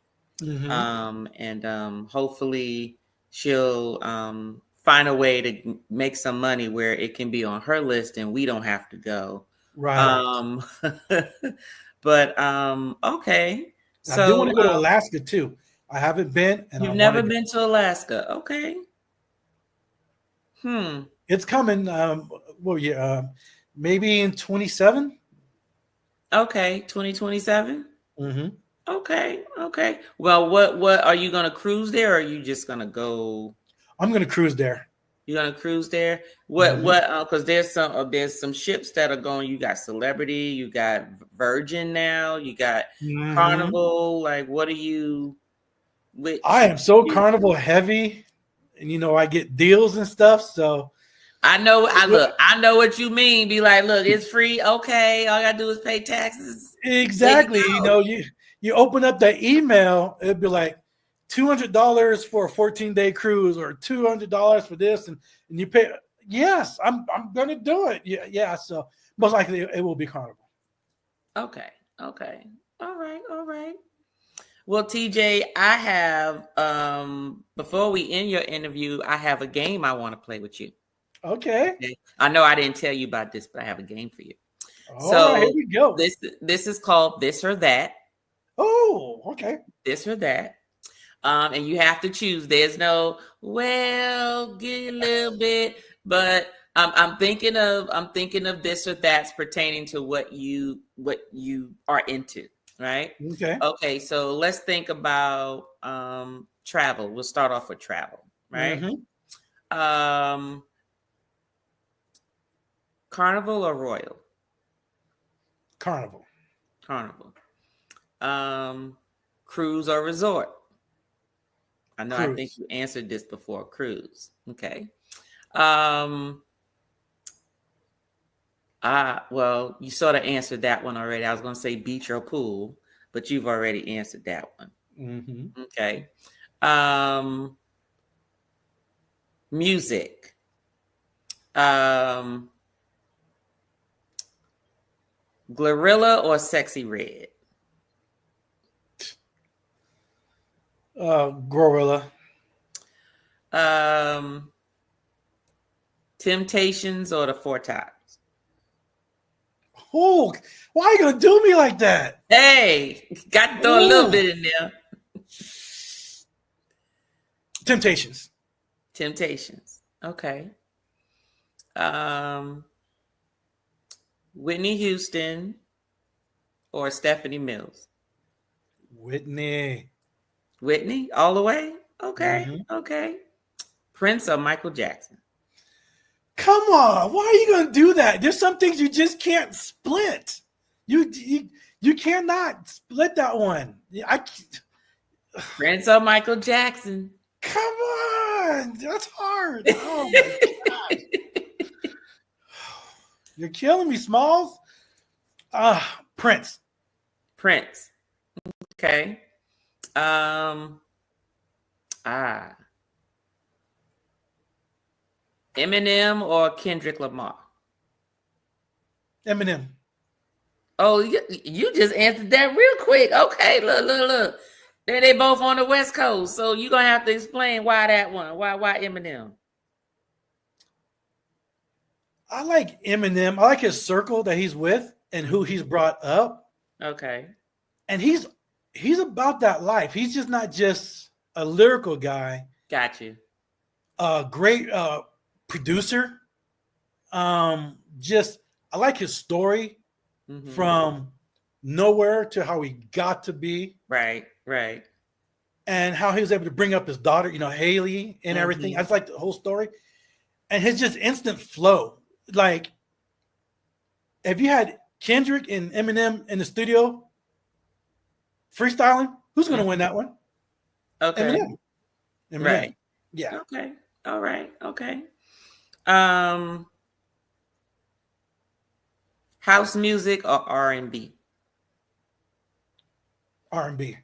Mm-hmm. And hopefully she'll find a way to make some money where it can be on her list and we don't have to go. Right. But okay. I do want to go to Alaska too. I haven't been. And you've never been to Alaska. Okay. It's coming. Maybe in 27. Okay, 2027. Mm-hmm. Okay. Well, what are you gonna cruise there, or are you just gonna go? I'm gonna cruise there. You're gonna cruise there. What? Because there's some ships that are going. You got Celebrity. You got Virgin now. You got Carnival. Like, what are you? I am so Carnival heavy, and I get deals and stuff. So I know. I know what you mean. Be like, look, it's free. Okay, all I gotta do is pay taxes. Exactly. You open up that email, it'd be like $200 for a 14-day cruise, or $200 for this, and you pay. Yes, I'm gonna do it. Yeah. So most likely it will be Carnival. Okay. All right. Well, TJ, I have before we end your interview, I have a game I want to play with you. Okay. I know I didn't tell you about this, but I have a game for you. So here we go. This is called This or That. Oh, okay. This or that. And you have to choose. There's no, well, get a little bit, but I'm thinking of this or that's pertaining to what you are into, right? Okay, so let's think about travel. We'll start off with travel, right? Mm-hmm. Carnival or Royal? Carnival. Cruise or resort? I know. Cruise. I think you answered this before. Cruise. Okay. Well, you sort of answered that one already. I was going to say beach or pool, but you've already answered that one. Mm-hmm. Okay. Music. Glorilla or Sexy Red? Gorilla. Temptations or the Four Tops? Oh, why are you gonna do me like that? Hey, got to throw a little bit in there. Temptations. Okay. Whitney Houston or Stephanie Mills? Whitney. Whitney, all the way? Okay, Mm-hmm. okay. Prince or Michael Jackson? Come on, why are you going to do that? There's some things you just can't split. You cannot split that one. Prince or Michael Jackson? Come on, that's hard. Oh my God. You're killing me, Smalls. Prince. Prince. Okay. Eminem or Kendrick Lamar? Eminem. Oh, you just answered that real quick. Okay, look. They both on the West Coast, so you're gonna have to explain why that one. Why Eminem? I like Eminem. I like his circle that he's with and who he's brought up. Okay. And he's about that life. He's just not just a lyrical guy. Got you. A great producer. I like his story from nowhere to how he got to be. Right. And how he was able to bring up his daughter, Haley and everything. I just like the whole story. And his just instant flow. Like, if you had Kendrick and Eminem in the studio freestyling, who's going to win that one? Okay. Eminem. Right. Yeah. Okay. All right. Okay. House music or R&B? R&B.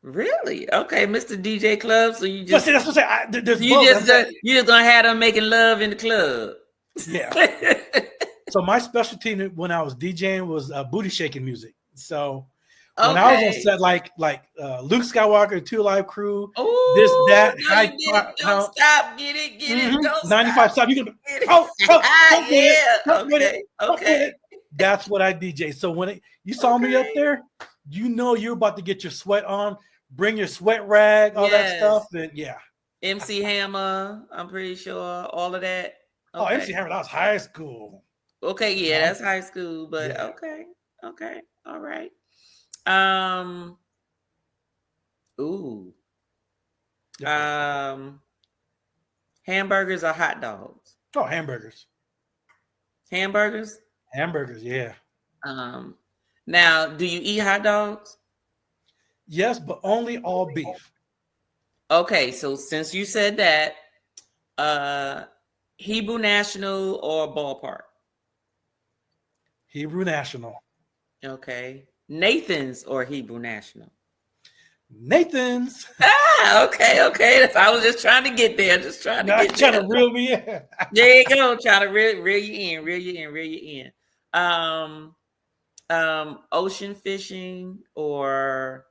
Really? Okay, Mr. DJ Club. So you just that's what I'm saying. There's you both. you just gonna have them making love in the club. Yeah. So my specialty when I was DJing was booty shaking music. So when I was on set, like Luke Skywalker, 2 Live Crew, this, that, don't stop, get it, don't 95 stop. You can okay. That's what I DJ. So when you saw me up there, you're about to get your sweat on, bring your sweat rag, all that stuff, and yeah. MC Hammer, I'm pretty sure all of that. Okay. Oh, MC Hammer, that was high school. Okay, yeah, that's high school, but okay, all right. Hamburgers or hot dogs? Oh, hamburgers. Hamburgers, yeah. Now, do you eat hot dogs? Yes, but only all beef. Okay, so since you said that, Hebrew National or Ballpark? Hebrew National. Okay. Nathan's or Hebrew National? Nathan's. Okay. I was just trying to get there. Trying to reel me in. There you go. Trying to reel you in. Ocean fishing or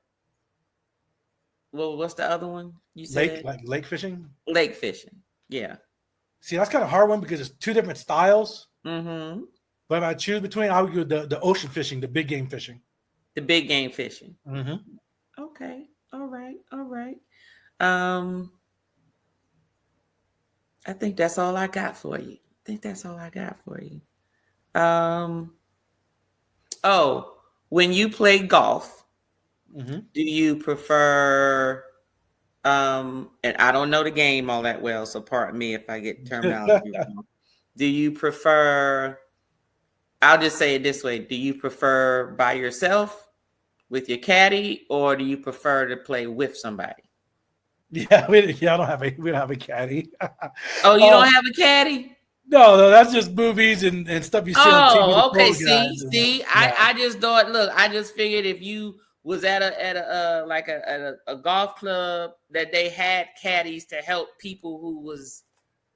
what's the other one you said? Lake fishing. Lake fishing. Yeah. See, that's kind of a hard one because it's 2 different styles. Mm-hmm. But if I choose between, I would go the ocean fishing, the big game fishing. The big game fishing. Mm-hmm. Okay. All right. I think that's all I got for you. When you play golf, do you prefer and I don't know the game all that well, so pardon me if I get terminology wrong. Do you prefer, I'll just say it this way, do you prefer by yourself with your caddy, or do you prefer to play with somebody? Yeah, we don't have a caddy. Oh, you don't have a caddy? No, that's just movies and stuff you see on TV. Oh, okay. See, I just thought. Look, I just figured if you was at a golf club that they had caddies to help people who was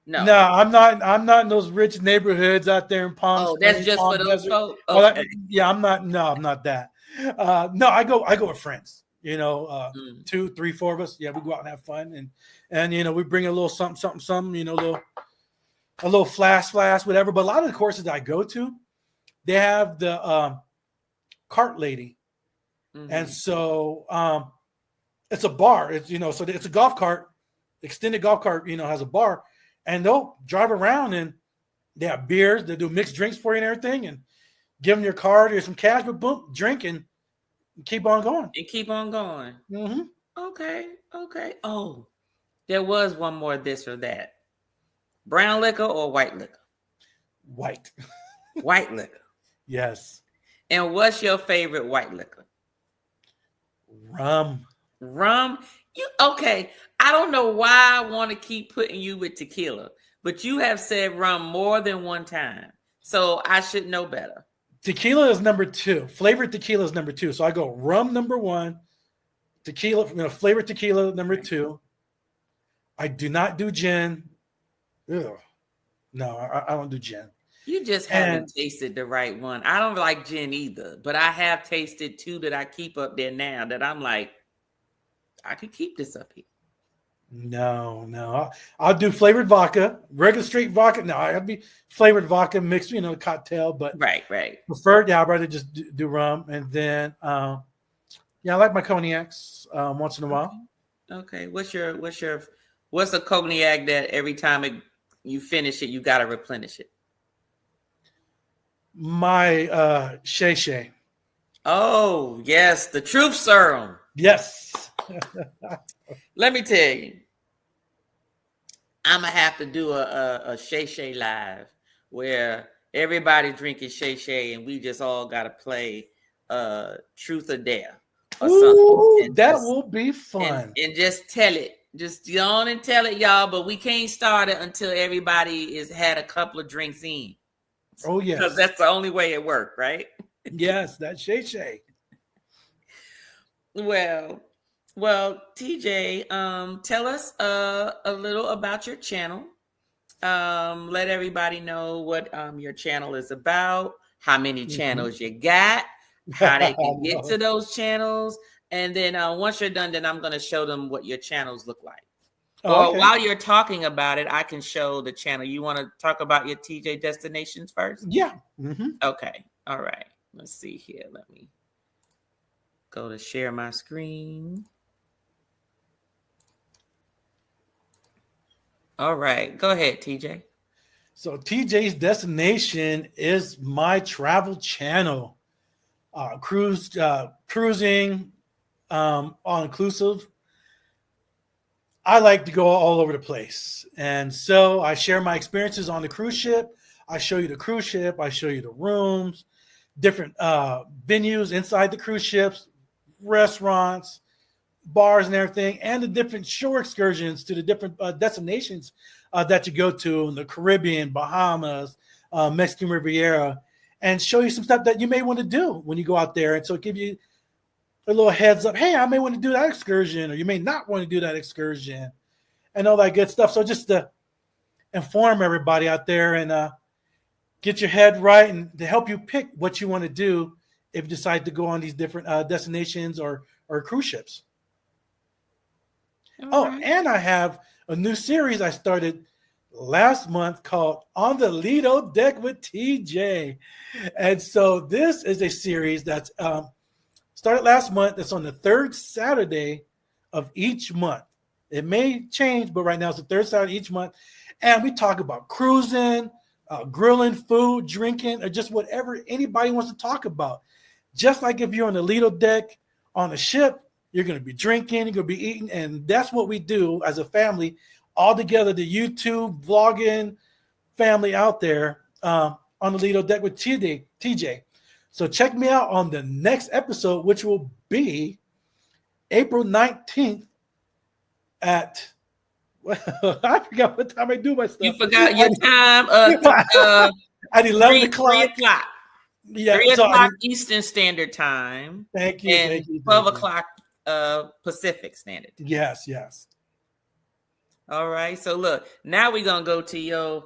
no. I'm not in those rich neighborhoods out there in Palm Springs. Oh, that's just for those folks. Okay. I'm not. No, I'm not that. No, I go with friends. 2, 3, 4 of us. Yeah, we go out and have fun, and we bring a little something. A little flash, whatever. But a lot of the courses that I go to, they have the cart lady. And so it's a bar. It's so it's a golf cart, extended golf cart, has a bar, and they'll drive around and they have beers, they do mixed drinks for you and everything. And give them your card or some cash, but boom, drink and keep on going. And keep on going. Mm-hmm. Okay. Oh, there was one more this or that. Brown liquor or white liquor? White. White liquor. Yes. And what's your favorite white liquor? Rum. Okay. I don't know why I want to keep putting you with tequila, but you have said rum more than one time. So I should know better. Tequila is number 2. Flavored tequila is number 2. So I go rum number 1, tequila, flavored tequila number 2. I do not do gin. Ugh. No, I don't do gin. You just haven't tasted the right one. I don't like gin either, but I have tasted 2 that I keep up there now that I'm like, I could keep this up here. No. I'll do flavored vodka, regular straight vodka. No, I'd be flavored vodka mixed, cocktail. But right. Preferred, I'd rather just do rum. And then, I like my cognacs once in a while. Okay. What's a cognac that every time you finish it, you got to replenish it? My Shay. Oh, yes. The truth serum. Yes. Let me tell you, I'm going to have to do a Shay live where everybody drinking Shay and we just all got to play Truth or Dare or something. That will be fun. And just tell it. Just go on and tell it, y'all, but we can't start it until everybody has had a couple of drinks in. Oh, yes. Because that's the only way it worked, right? Yes, that's Shay. Well, TJ, tell us a little about your channel. Let everybody know what your channel is about, how many channels you got, how they can get to those channels. And then once you're done, then I'm going to show them what your channels look like. Or while you're talking about it, I can show the channel. You want to talk about your TJ Destinations first? Yeah. Mm-hmm. Okay. All right. Let's see here. Let me go to share my screen. All right. Go ahead, TJ. So TJ's Destination is my travel channel. Cruising, all inclusive. I like to go all over the place. And so I share my experiences on the cruise ship. I show you the cruise ship. I show you the rooms, different venues inside the cruise ships, restaurants, bars and everything, and the different shore excursions to the different destinations that you go to in the Caribbean, Bahamas, Mexican Riviera, and show you some stuff that you may want to do when you go out there. And so give you a little heads up. Hey, I may want to do that excursion, or you may not want to do that excursion, and all that good stuff. So just to inform everybody out there and get your head right and to help you pick what you want to do if you decide to go on these different destinations or cruise ships. Right. And I have a new series I started last month called On the Lido Deck with TJ. And so this is a series that's started last month. It's on the third Saturday of each month. It may change, but right now it's the third Saturday each month. And we talk about cruising, grilling, food, drinking, or just whatever anybody wants to talk about. Just like if you're on the Lido deck on a ship, you're going to be drinking, you're going to be eating. And that's what we do as a family, all together, the YouTube vlogging family out there on the Lido deck with TJ. So check me out on the next episode, which will be April 19th at, I forgot what time I do my stuff. You forgot your time at 11 o'clock. 3 o'clock. Yeah, 3 o'clock Eastern Standard Time. Thank you. And 12 o'clock Pacific Standard Time. Yes. All right. So look, now we're going to go to your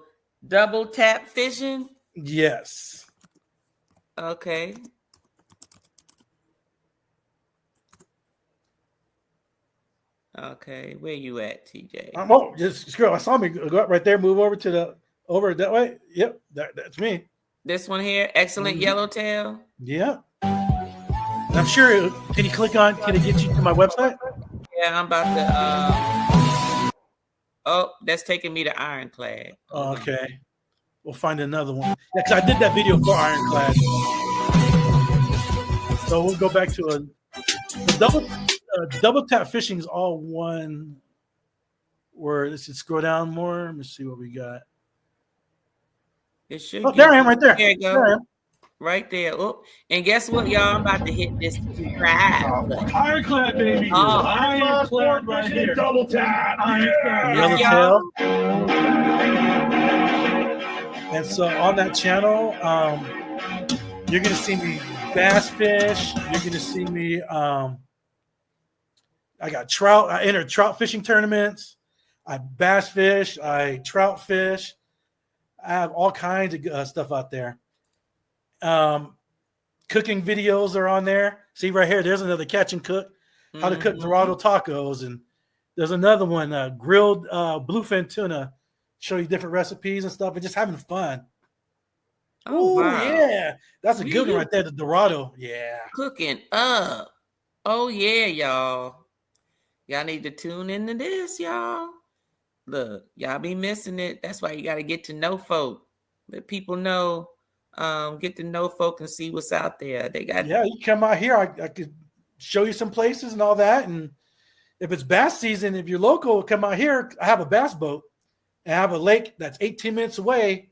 double tap fishing. Yes. Okay. Okay, where you at, TJ? Just scroll. I saw me go up right there. Move over that way. Yep, that's me. This one here, excellent yellowtail. Yeah. I'm sure. Can you click on? Can it get you to my website? Yeah, I'm about to. Oh, that's taking me to Ironclad. Okay. we'll find another one. Yeah, because I did that video for Ironclad. So we'll go back to a double tap fishing is all one word. Let's just scroll down more. Let me see what we got. It should. Oh, there I am, right there. There you go. There right there. Oh, and guess what, y'all? I'm about to hit this subscribe button. Ironclad, baby. Ironclad right here. Double tap. Yellowtail. And so on that channel, you're gonna see me bass fish. You're gonna see me. I got trout. I entered trout fishing tournaments. I bass fish. I trout fish. I have all kinds of stuff out there. Cooking videos are on there. See right here, there's another catch and cook, how to cook Dorado tacos. And there's another one, grilled bluefin tuna, show you different recipes and stuff, and just having fun. Oh, wow. Yeah. That's a good one right there, the Dorado. Yeah. Cooking up. Oh, yeah, y'all. Y'all need to tune into this, y'all. Look, y'all be missing it. That's why you got to get to know folk. Let people know. Get to know folk and see what's out there. They got you come out here. I could show you some places and all that. And if it's bass season, if you're local, come out here. I have a bass boat and I have a lake that's 18 minutes away.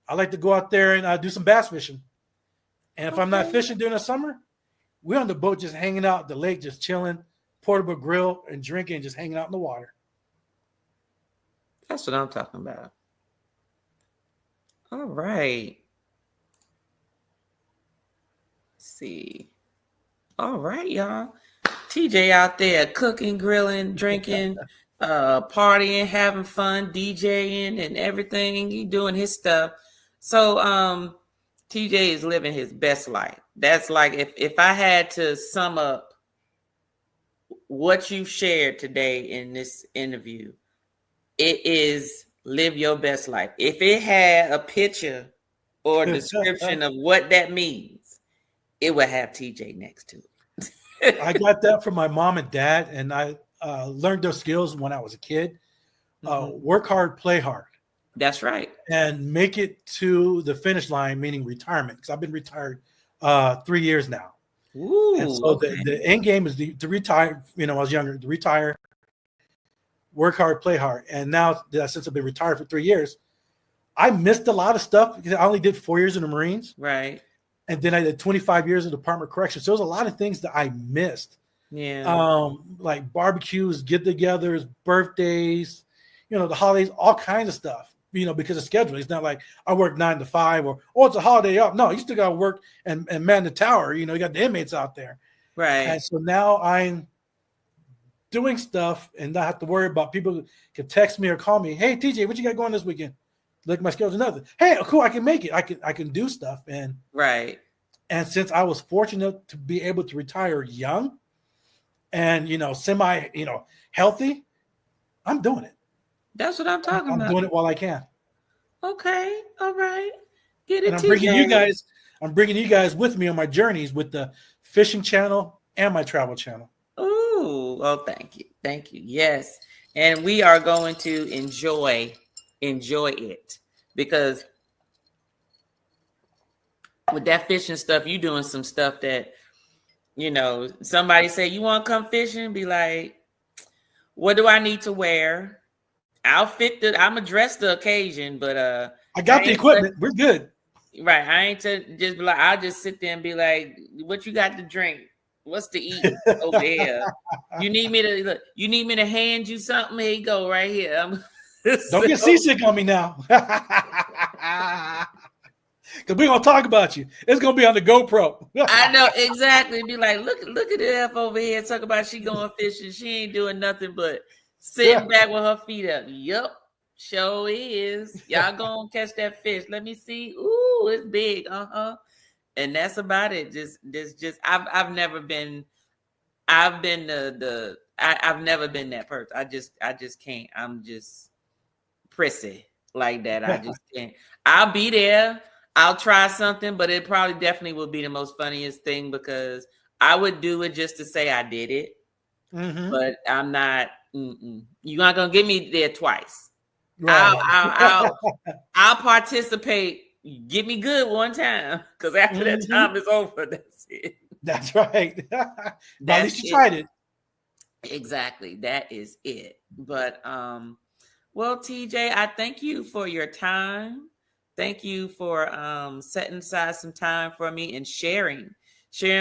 I like to go out there and do some bass fishing. And if I'm not fishing during the summer, we're on the boat just hanging out at the lake, just chilling, portable grill and drinking, just hanging out in the water. That's what I'm talking about. All right. See. All right, y'all. TJ out there cooking, grilling, drinking, partying, having fun, DJing, and everything. He doing his stuff. So TJ is living his best life. That's like if I had to sum up what you shared today in this interview, it is live your best life. If it had a picture or a description of what that means, it would have TJ next to it. I got that from my mom and dad, and I learned those skills when I was a kid. Work hard, play hard. That's right. And make it to the finish line, meaning retirement, because I've been retired 3 years now. Ooh, and so the end game is to retire. You know, I was younger, to retire, work hard, play hard. And now that since I've been retired for 3 years, I missed a lot of stuff because I only did 4 years in the Marines. Right. And then I did 25 years in the Department of Corrections. So there was a lot of things that I missed. Yeah. Like barbecues, get-togethers, birthdays, you know, the holidays, all kinds of stuff. You know, because of scheduling. It's not like I work 9 to 5 or, it's a holiday off. No, you still got to work and man the tower. You know, you got the inmates out there. Right. And so now I'm doing stuff and not have to worry about people can text me or call me. Hey, TJ, what you got going this weekend? Look at my schedule. Nothing. Hey, cool. I can make it. I can do stuff. And right. And since I was fortunate to be able to retire young and, you know, semi, you know, healthy, I'm doing it. That's what I'm talking about. I'm doing it while I can. Okay. All right. Get it. And I'm bringing you guys with me on my journeys with the fishing channel and my travel channel. Ooh. Oh, thank you. Thank you. Yes. And we are going to enjoy it because with that fishing stuff, you doing some stuff that, you know, somebody say, you want to come fishing? Be like, what do I need to wear? I'll fit I'm gonna dress the occasion, but I got the equipment. We're good. Right. I ain't to just be like, I'll just sit there and be like, what you got to drink? What's to eat over here? You need me to hand you something? Here you go, right here. Don't get seasick on me now. Because we're gonna talk about you. It's gonna be on the GoPro. I know exactly. Be like, look at the F over here. Talk about she going fishing. She ain't doing nothing but sitting back with her feet up. Yup, sure is. Y'all gonna catch that fish. Let me see. Ooh, it's big. And that's about it. Just I've never been I've never been that person. I just can't. I'm just prissy like that. I just can't. I'll be there. I'll try something, but it probably definitely will be the most funniest thing because I would do it just to say I did it. Mm-hmm. But I'm not. You're not gonna get me there twice. Right. I'll participate. Get me good one time, because after that time is over, that's it. That's right. But at least you It. tried it. Exactly. That is it. But well, TJ, I thank you for your time. Thank you for setting aside some time for me and sharing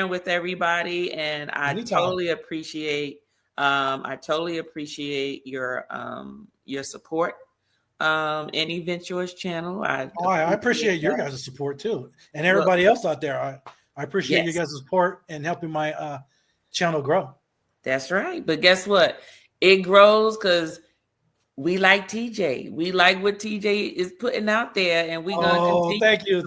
with everybody. And I Anytime. totally appreciate your support in Event Yours channel. I appreciate your guys' support too. And everybody else out there. I appreciate you guys' support and helping my channel grow. That's right. But guess what? It grows because we like TJ. We like what TJ is putting out there, and we're gonna continue.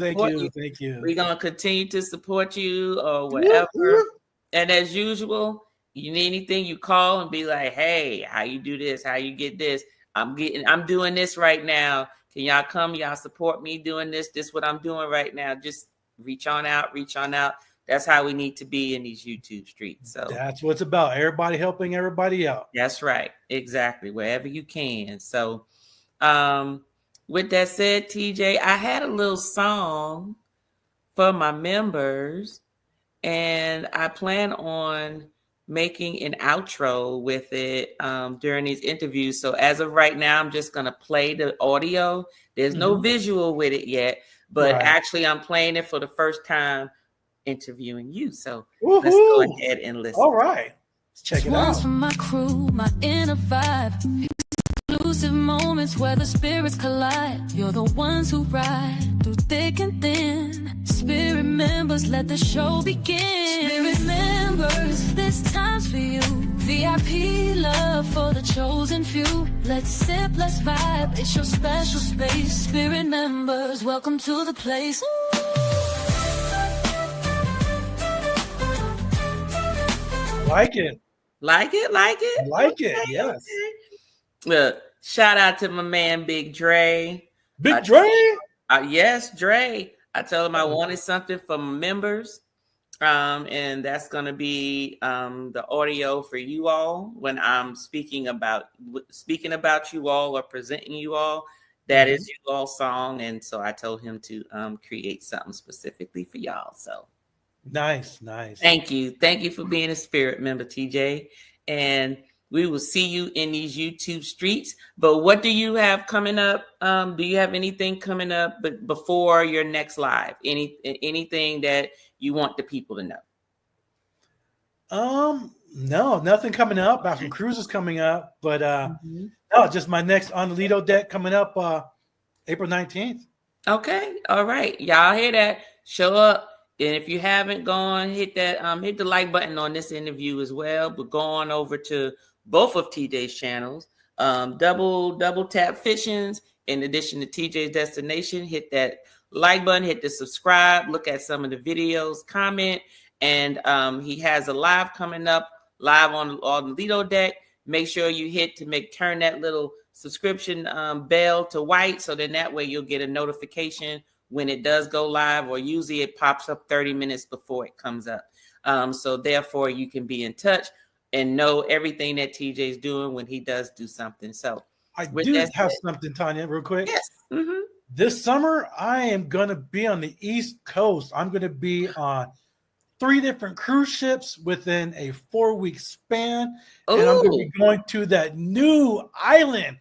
Thank you. We're gonna continue to support you or whatever. And as usual, you need anything, you call and be like, "Hey, how you do this? How you get this? I'm doing this right now. Can y'all come? Y'all support me doing this? This what I'm doing right now. Just reach on out. That's how we need to be in these YouTube streets. So that's what it's about. Everybody helping everybody out. That's right. Exactly. Wherever you can. So with that said, TJ, I had a little song for my members, and I plan on making an outro with it during these interviews. So as of right now, I'm just going to play the audio. There's no visual with it yet, but actually I'm playing it for the first time interviewing you. So let's go ahead and listen. All right. Let's check it out. From my crew, my inner vibe. Exclusive moments where the spirits collide. You're the ones who ride through thick and thin. Spirit members, let the show begin. Spirit members, this time's for you. VIP love for the chosen few. Let's sip, let's vibe. It's your special space. Spirit members, welcome to the place. Like it. Like it. Yes. Look, shout out to my man, Big Dre. Big Dre? Yes, Dre. I told him I wanted something for my members. And that's going to be the audio for you all when I'm speaking about you all or presenting you all. That is you all song. And so I told him to create something specifically for y'all. So nice. Thank you for being a spirit member, TJ. And we will see you in these YouTube streets. But what do you have coming up? Do you have anything coming up before your next live? Anything that you want the people to know? No, nothing coming up. Got some cruises coming up, but no, just my next on the Lido deck coming up April 19th. Okay, all right. Y'all hear that? Show up. And if you haven't gone, hit the like button on this interview as well. But go on over to both of TJ's channels. Double tap Fishings. In addition to TJ's Destination, hit that like button, hit the subscribe, look at some of the videos, comment. And he has a live coming up, live on the Lido deck. Make sure you turn that little subscription bell to white, so then that way you'll get a notification when it does go live, or usually it pops up 30 minutes before it comes up. So therefore you can be in touch and know everything that TJ is doing when he does do something. So I do have something, Tanya, real quick. Yes. Mm-hmm. This summer, I am going to be on the East Coast. I'm going to be on 3 different cruise ships within a 4-week span. Ooh. And I'm going to be going to that new island,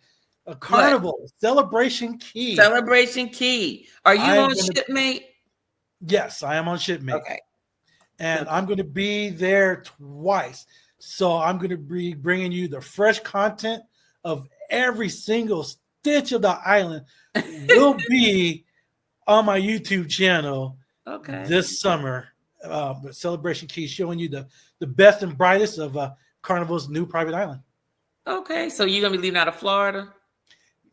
a Carnival, Celebration Key. Celebration Key. Are you on Shipmate? Yes, I am on Shipmate. Okay. And I'm going to be there twice. So I'm going to be bringing you the fresh content of every single stitch of the island will be on my YouTube channel this summer. Celebration Key, showing you the best and brightest of Carnival's new private island. Okay, so you're going to be leaving out of Florida?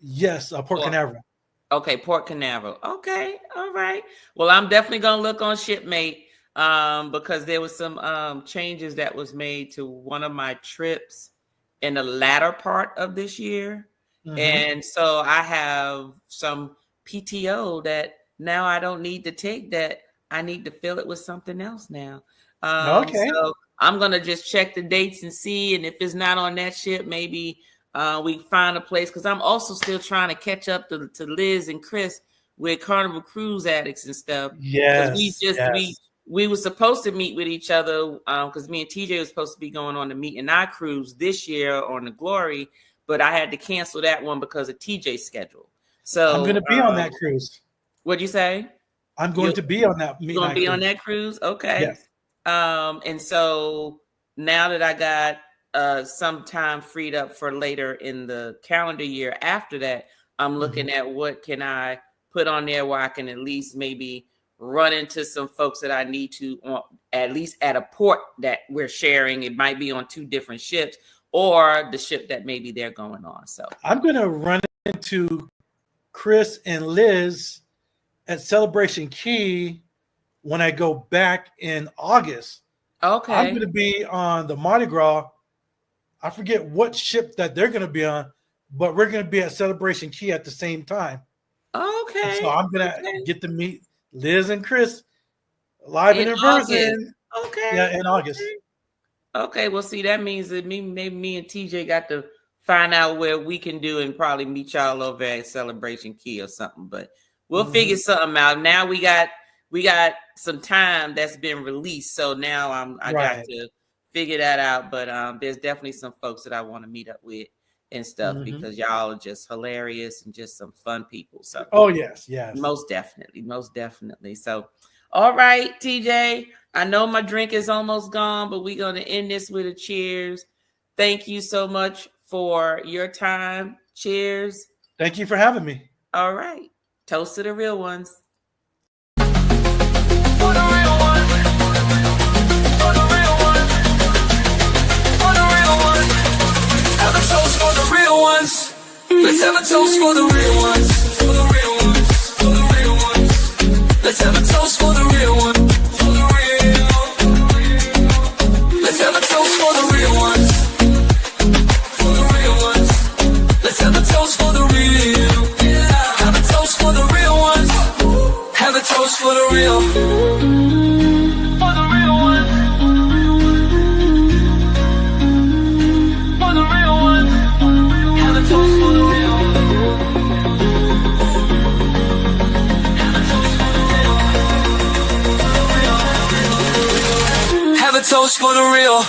Yes, Port Canaveral. Okay, Port Canaveral. Okay, all right. Well, I'm definitely going to look on Shipmate because there was some changes that was made to one of my trips in the latter part of this year. Mm-hmm. And so I have some PTO that now I don't need to take, that I need to fill it with something else now. So I'm going to just check the dates and see. And if it's not on that ship, maybe we find a place, because I'm also still trying to catch up to Liz and Chris with Carnival Cruise Addicts and stuff. Yes, we were supposed to meet with each other because me and TJ was supposed to be going on the Meet and I cruise this year on the Glory, but I had to cancel that one because of TJ's schedule. So I'm going to be on that cruise. What'd you say? I'm going to be on that. You're going to be on that cruise? Okay. Yes. And so now that I got some time freed up for later in the calendar year after that, I'm looking at what can I put on there where I can at least maybe run into some folks that I need to, at least at a port that we're sharing. It might be on 2 different ships or the ship that maybe they're going on. So I'm going to run into Chris and Liz at Celebration Key when I go back in August. Okay. I'm going to be on the Mardi Gras. I forget what ship that they're going to be on, but we're going to be at Celebration Key at the same time. Okay. And so I'm going to get to meet Liz and Chris live and in person. Okay. Yeah, in August. Okay. Well, see, that means that maybe me and TJ got to find out where we can do and probably meet y'all over at Celebration Key or something. But we'll figure something out. Now we got some time that's been released, so now I got to figure that out. But there's definitely some folks that I want to meet up with and stuff because y'all are just hilarious and just some fun people. So yes, most definitely. So all right, TJ, I know my drink is almost gone, but we're gonna end this with a cheers. Thank you so much for your time. Cheers. Thank you for having me. All right, toast to the real ones. For the real one. For the real one. For the real one. Have a toast for the real ones. Let's have a toast for the real ones. For the real ones. For the real ones. Let's have a toast for the real one. For the real. Let's have a toast for the real ones. For the real ones. Let's have a toast for the real. Have a toast for the real ones. Have a toast for the real. For the real one. For the real one. Have a toast for the real. Have a toast for the real. Have a toast for the real.